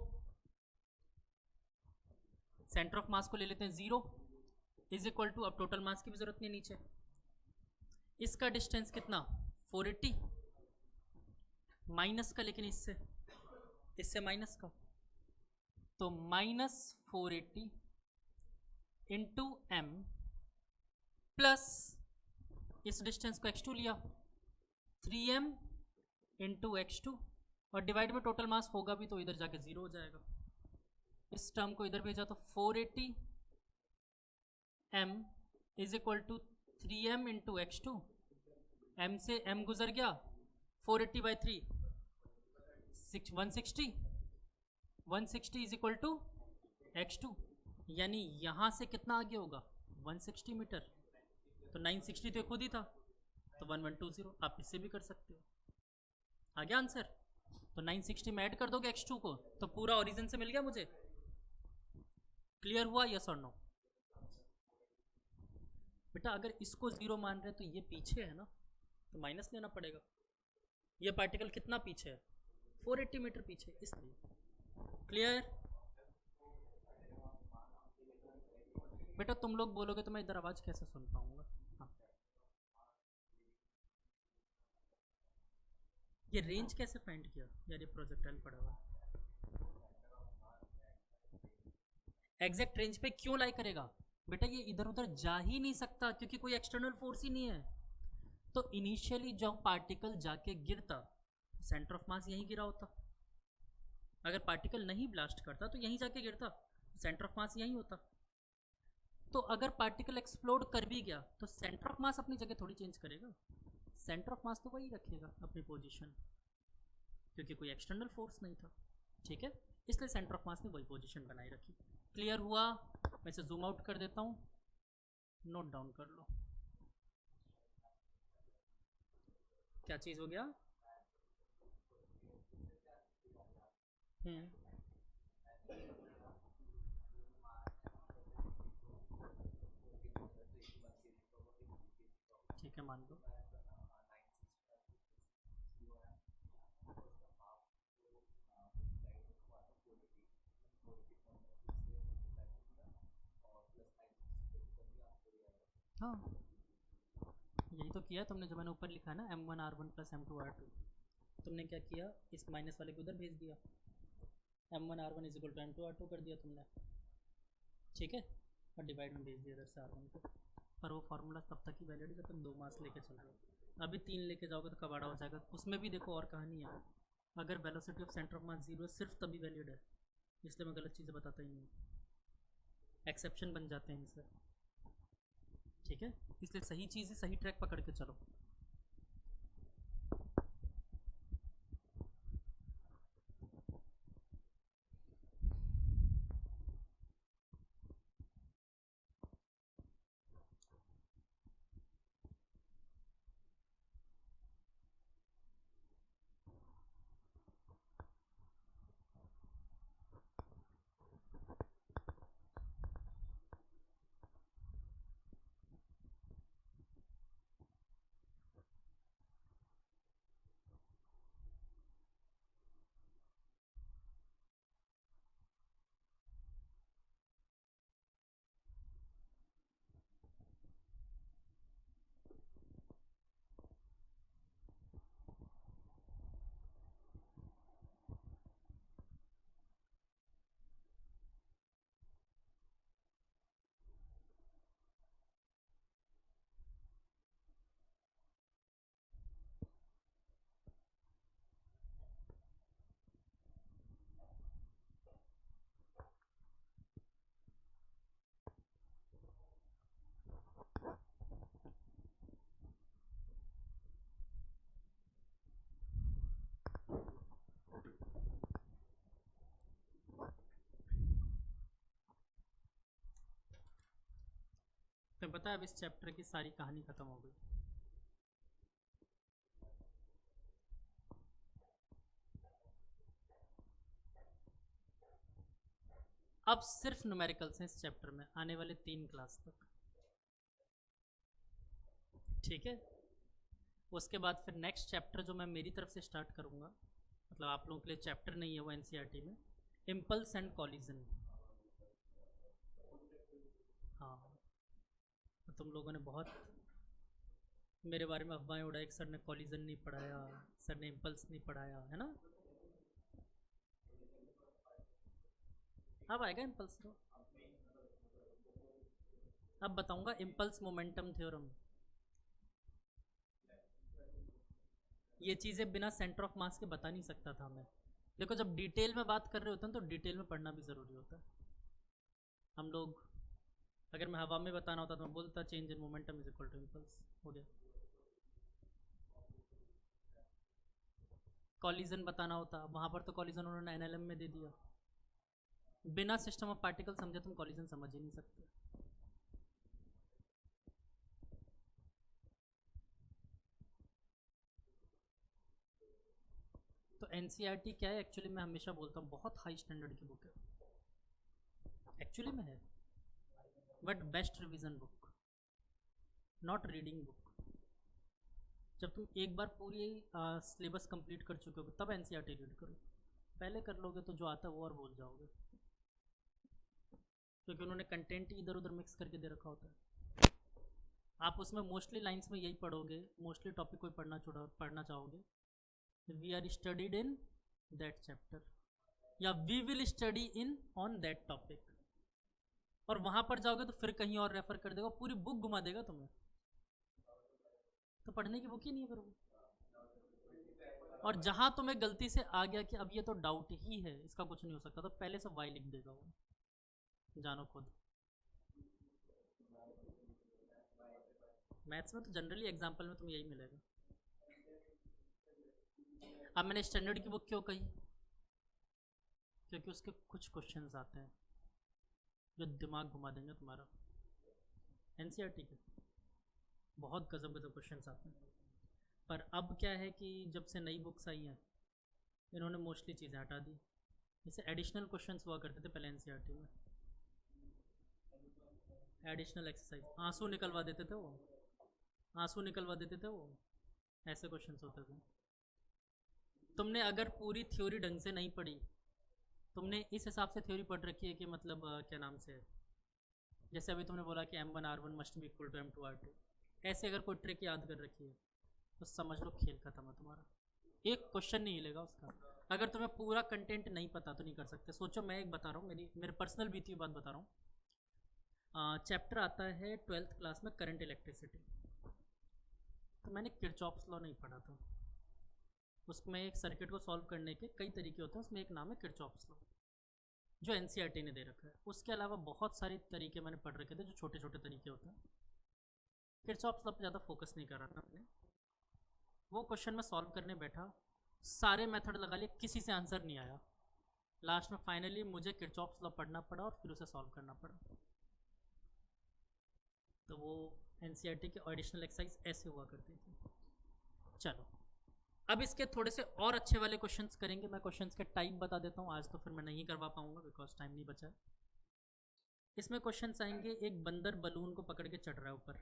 सेंटर ऑफ मास को ले लेते हैं 0 इज इक्वल टू, अब टोटल मास की भी जरूरत नहीं नीचे, इसका डिस्टेंस कितना 480 माइनस का, लेकिन इससे माइनस का, तो माइनस 480 इंटू एम प्लस इस डिस्टेंस को x2 लिया 3m इंटू x2, और डिवाइड में टोटल मास होगा भी तो इधर जाके 0 हो जाएगा, इस टर्म को इधर भेजा तो 480 m is equal to 3m into x2, m से m गुजर गया, 480 by 3 160 is equal to x2, यानी यहाँ से कितना आगे होगा 160 मीटर, तो 960 तो खुद ही था, तो 1120 आप इससे भी कर सकते हो, आ गया आंसर। तो 960 में ऐड कर दोगे x2 को, तो पूरा ओरिजिन से मिल गया मुझे। क्लियर हुआ, यस और नो? बेटा अगर इसको 0 मान रहे तो ये पीछे है ना, तो माइनस लेना पड़ेगा। ये पार्टिकल कितना पीछे है, 480 मीटर पीछे, इसलिए। क्लियर? बेटा तुम लोग बोलोगे तो मैं इधर आवाज कैसे सुन पाऊंगा? हाँ, ये रेंज कैसे फाइंड किया यार, ये प्रोजेक्टाइल पड़ा हुआ एग्जैक्ट रेंज पे क्यों लाई करेगा? बेटा ये इधर उधर जा ही नहीं सकता क्योंकि कोई एक्सटर्नल फोर्स ही नहीं है। तो इनिशियली जब पार्टिकल जाके गिरता, सेंटर ऑफ मास यहीं गिरा होता, अगर पार्टिकल नहीं ब्लास्ट करता तो यहीं जाके गिरता, सेंटर ऑफ मास यहीं होता। तो अगर पार्टिकल एक्सप्लोड कर भी गया तो सेंटर ऑफ मास अपनी जगह थोड़ी चेंज करेगा, सेंटर ऑफ मास तो वही रखेगा अपनी पोजीशन, क्योंकि कोई एक्सटर्नल फोर्स नहीं था। ठीक है, इसलिए सेंटर ऑफ मास ने वही पोजीशन बनाई रखी। क्लियर हुआ? मैं इसे जूम आउट कर देता हूँ, नोट डाउन कर लो क्या चीज़ हो गया। ठीक है, मान लो। हाँ, यही तो किया तुमने, जो मैंने ऊपर लिखा है ना m1r1 प्लस m2r2, तुमने क्या किया, इस माइनस वाले को उधर भेज दिया, m1r1 is equal to m2r2 कर दिया तुमने, ठीक है, और डिवाइड में भेज दिया इधर से r1 को। पर वो फार्मूला तब तक ही वैलिड है जब तुम 2 मास लेके चल रहे हो, अभी 3 लेके जाओगे तो कबाड़ा हो जाएगा। उसमें भी देखो और कहानी है, अगर velocity of centre of mass 0 सिर्फ तभी वैलिड है, इसलिए मैं गलत चीज़ें बताता ही नहीं, एक्सेप्शन बन जाते हैं इनसे। ठीक है, इसलिए सही चीज़ है, सही ट्रैक पकड़ के चलो। पता है अब इस चैप्टर की सारी कहानी खत्म हो गई। अब सिर्फ न्यूमेरिकल्स हैं इस चैप्टर में आने वाले 3 क्लास तक, ठीक है। उसके बाद फिर नेक्स्ट चैप्टर जो मैं मेरी तरफ से स्टार्ट करूँगा, मतलब आप लोगों के लिए चैप्टर नहीं है वो एनसीईआरटी में, इम्पल्स एंड कॉलिजन। हाँ, तो तुम लोगों ने बहुत मेरे बारे में अफवाहें उड़ाई, सर ने कॉलिजन नहीं पढ़ाया, सर ने इम्पल्स नहीं पढ़ाया, है ना। अब आएगा इम्पल्स, तो अब बताऊंगा इम्पल्स मोमेंटम थ्योरम। ये चीज़ें बिना सेंटर ऑफ मास के बता नहीं सकता था मैं। देखो जब डिटेल में बात कर रहे होते हैं तो डिटेल में पढ़ना भी ज़रूरी होता है। हम लोग अगर मैं हवा में बताना होता तो मैं बोलता change in momentum is equal to impulse, हो गया। कॉलिजन बताना होता, वहाँ पर तो कॉलिजन उन्होंने एनएलएम में दे दिया। बिना सिस्टम ऑफ पार्टिकल समझे तुम कॉलिजन समझ ही नहीं सकते। तो एनसीईआरटी क्या है एक्चुअली, मैं हमेशा बोलता हूँ बहुत हाई स्टैंडर्ड की बुक है, एक्चुअली में है, but best revision book, not reading book. जब तुम एक बार पूरी सिलेबस कंप्लीट कर चुके हो तब एनसीईआरटी रीड करो। पहले कर लोगे तो जो आता है वो और भूल जाओगे, क्योंकि उन्होंने कंटेंट इधर उधर मिक्स करके दे रखा होता है। आप उसमें मोस्टली लाइंस में यही पढ़ोगे, मोस्टली टॉपिक कोई पढ़ना चाहोगे, we are studied in that chapter या we will study in on that topic, और वहां पर जाओगे तो फिर कहीं और रेफर कर देगा, पूरी बुक घुमा देगा तुम्हें, तो पढ़ने की बुक ही नहीं है फिर वो। और जहां तुम्हें गलती से आ गया कि अब ये तो डाउट ही है, इसका कुछ नहीं हो सकता, तो पहले से वाई लिख देगा वो, जानो खुद। मैथ्स में तो जनरली एग्जाम्पल में तुम्हें यही मिलेगा। अब मैंने स्टैंडर्ड की बुक क्यों कही, क्योंकि उसके कुछ क्वेश्चंस आते हैं जो दिमाग घुमा देंगे तुम्हारा। एनसीईआरटी के बहुत गजब गजब क्वेश्चंस आते हैं, पर अब क्या है कि जब से नई बुक्स आई हैं इन्होंने मोस्टली चीज़ें हटा दी। जैसे एडिशनल क्वेश्चंस हुआ करते थे पहले एनसीईआरटी में, एडिशनल एक्सरसाइज, आंसू निकलवा देते थे वो, आंसू निकलवा देते थे वो, ऐसे क्वेश्चंस होते थे। तुमने अगर पूरी थ्योरी ढंग से नहीं पढ़ी, तुमने इस हिसाब से थ्योरी पढ़ रखी है कि मतलब क्या नाम से, जैसे अभी तुमने बोला कि M1R1 must be equal to M2R2, ऐसे अगर कोई ट्रिक याद कर रखी है तो समझ लो खेल खत्म है तुम्हारा, एक क्वेश्चन नहीं हिलेगा उसका। अगर तुम्हें पूरा कंटेंट नहीं पता तो नहीं कर सकते। सोचो मैं एक बता रहा हूँ, मेरे पर्सनल बीती हुई बात बता रहा हूँ। चैप्टर आता है 12th क्लास में करंट इलेक्ट्रिसिटी, तो मैंने किरचॉफ्स लॉ नहीं पढ़ा था। उसमें एक सर्किट को सॉल्व करने के कई तरीके होते हैं, उसमें एक नाम है किरचॉफ्स लॉ जो एनसीईआरटी ने दे रखा है। उसके अलावा बहुत सारे तरीके मैंने पढ़ रखे थे जो छोटे छोटे तरीके होते हैं। किरचॉफ्स लॉ पर ज़्यादा फोकस नहीं कर रहा था अपने। वो क्वेश्चन में सॉल्व करने बैठा, सारे मेथड लगा लिए, किसी से आंसर नहीं आया। लास्ट में फाइनली मुझे किरचॉफ्स लॉ पढ़ना पड़ा और फिर उसे सॉल्व करना पड़ा। तो वो एनसीईआरटी की एडिशनल एक्सरसाइज ऐसे हुआ करती थी। चलो अब इसके थोड़े से और अच्छे वाले क्वेश्चंस करेंगे। मैं क्वेश्चंस के टाइप बता देता हूँ, आज तो फिर मैं नहीं करवा पाऊंगा बिकॉज टाइम नहीं बचा है। इसमें क्वेश्चंस आएंगे, एक बंदर बलून को पकड़ के चढ़ रहा है ऊपर,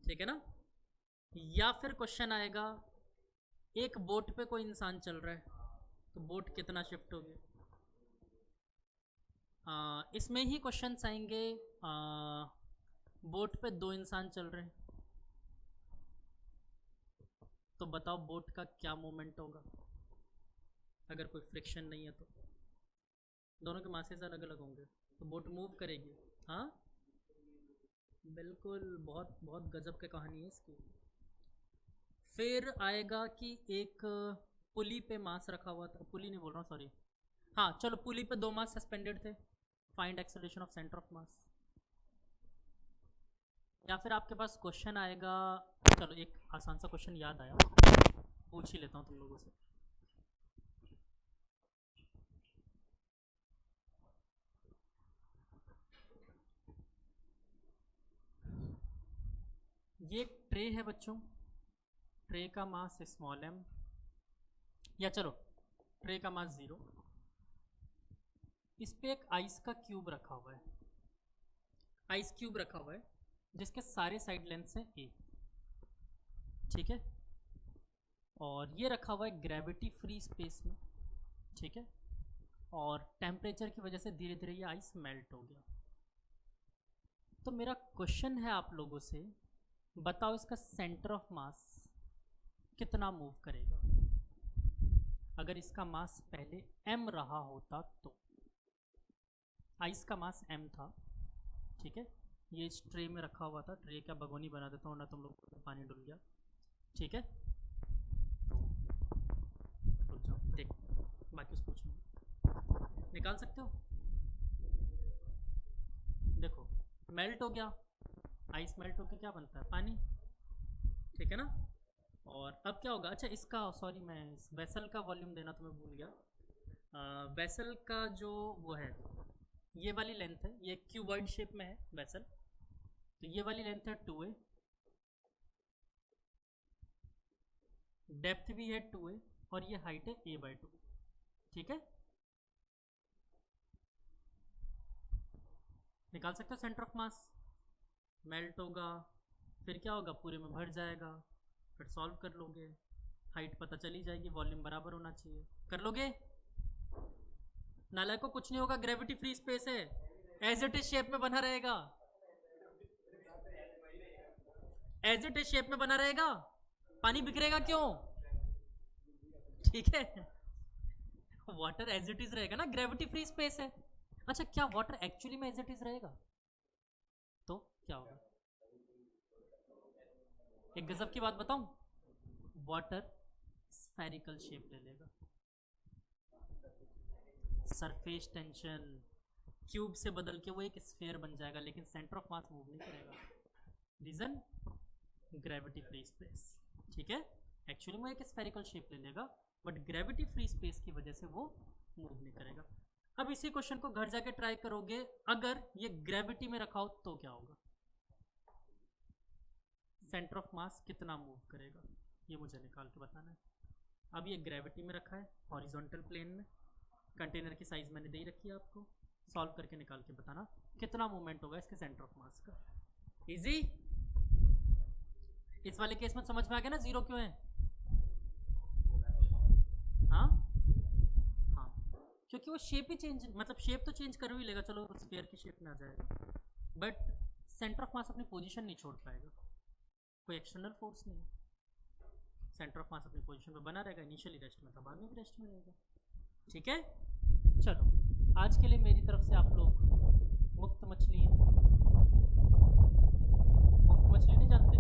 ठीक है ना। या फिर क्वेश्चन आएगा एक बोट पे कोई इंसान चल रहा है तो बोट कितना शिफ्ट होगी। इसमें ही क्वेश्चंस आएंगे, बोट पे 2 इंसान चल रहे हैं तो बताओ बोट का क्या मोमेंट होगा अगर कोई फ्रिक्शन नहीं है तो। दोनों के मासेस अलग अलग होंगे तो बोट मूव करेगी। हाँ बिल्कुल, बहुत बहुत गजब की कहानी है इसकी। फिर आएगा कि एक पुली पे मास रखा हुआ था, पुली नहीं बोल रहा हूँ सॉरी, हाँ चलो पुली पे 2 मास सस्पेंडेड थे, find acceleration of centre of मास। या फिर आपके पास क्वेश्चन आएगा, चलो एक आसान सा क्वेश्चन याद आया, पूछ ही लेता हूँ तुम लोगों से। ये एक ट्रे है बच्चों, ट्रे का मास स्मॉल m, या चलो ट्रे का मास 0, इस पे एक आइस का क्यूब रखा हुआ है, आइस क्यूब रखा हुआ है जिसके सारे साइड लेंथ्स हैं a, ठीक है, और ये रखा हुआ है ग्रेविटी फ्री स्पेस में, ठीक है, और टेम्परेचर की वजह से धीरे धीरे ये आइस मेल्ट हो गया। तो मेरा क्वेश्चन है आप लोगों से, बताओ इसका सेंटर ऑफ मास कितना मूव करेगा अगर इसका मास पहले m रहा होता तो। आइस का मास m था, ठीक है, ये इस ट्रे में रखा हुआ था, ट्रे का भगोनी बना देता हूँ ना, तुम लोग को पानी डुल गया, ठीक है, तो रुक जाओ, देख बाकी उस पूछ लूँगा, निकाल सकते हो, देखो मेल्ट हो गया, आइस मेल्ट होकर क्या बनता है, पानी, ठीक है ना। और अब क्या होगा, अच्छा इसका सॉरी मैं इस वेसल का वॉल्यूम देना तो मैं भूल गया, वेसल का जो वो है, ये वाली लेंथ है, ये क्यूबॉइड शेप में है वेसल, तो ये वाली लेंथ है 2a, डेप्थ भी है 2a, और ये हाइट है a/2, ठीक है, निकाल सकते हो सेंटर ऑफ मास, मेल्ट होगा, फिर क्या होगा, पूरे में भर जाएगा, फिर सॉल्व कर लोगे, हाइट पता चली जाएगी, वॉल्यूम बराबर होना चाहिए, कर लोगे, नालायक को कुछ नहीं होगा, ग्रेविटी फ्री स्पेस है, एज इट इज शेप में बना रहेगा, एज इट इज शेप में बना रहेगा, पानी बिखरेगा क्यों, ठीक है, वाटर एज इट इज रहेगा ना, ग्रेविटी फ्री स्पेस है। अच्छा क्या वाटर एक्चुअली में एज इट इज रहेगा, तो क्या होगा, एक गजब की बात बताऊं, वाटर स्फेरिकल शेप ले लेगा, सरफेस टेंशन क्यूब से बदल के वो एक स्फीयर बन जाएगा, लेकिन सेंटर ऑफ मास मूव नहीं करेगा, रीजन ग्रेविटी फ्री स्पेस, ठीक है, एक्चुअली वो एक स्फेरिकल शेप ले लेगा, बट ग्रेविटी फ्री स्पेस की वजह से वो मूव नहीं करेगा। अब इसी क्वेश्चन को घर जाके ट्राई करोगे, अगर ये ग्रेविटी में रखा हो तो क्या होगा, सेंटर ऑफ मास कितना मूव करेगा, ये मुझे निकाल के बताना है। अब ये ग्रेविटी में रखा है हॉरिजॉन्टल प्लेन में, कंटेनर की साइज मैंने दे ही रखी है आपको, सॉल्व करके निकाल के बताना कितना मूवमेंट होगा इसके सेंटर ऑफ मास का। इजी, इस वाले केस में समझ में आ गया ना जीरो क्यों है, हाँ हाँ, क्योंकि वो शेप ही चेंज, मतलब शेप तो चेंज कर ही लेगा, चलो स्फीयर की शेप में आ जाएगा, बट सेंटर ऑफ मास अपनी पोजीशन नहीं छोड़ पाएगा, कोई एक्सटर्नल फोर्स नहीं, सेंटर ऑफ मास अपनी पोजीशन पे बना रहेगा, इनिशियली रेस्ट में था, बाद में भी रेस्ट में रहेगा, ठीक है। चलो आज के लिए मेरी तरफ से आप लोग मुक्त मछली हैं, मुक्त मछली नहीं जानते,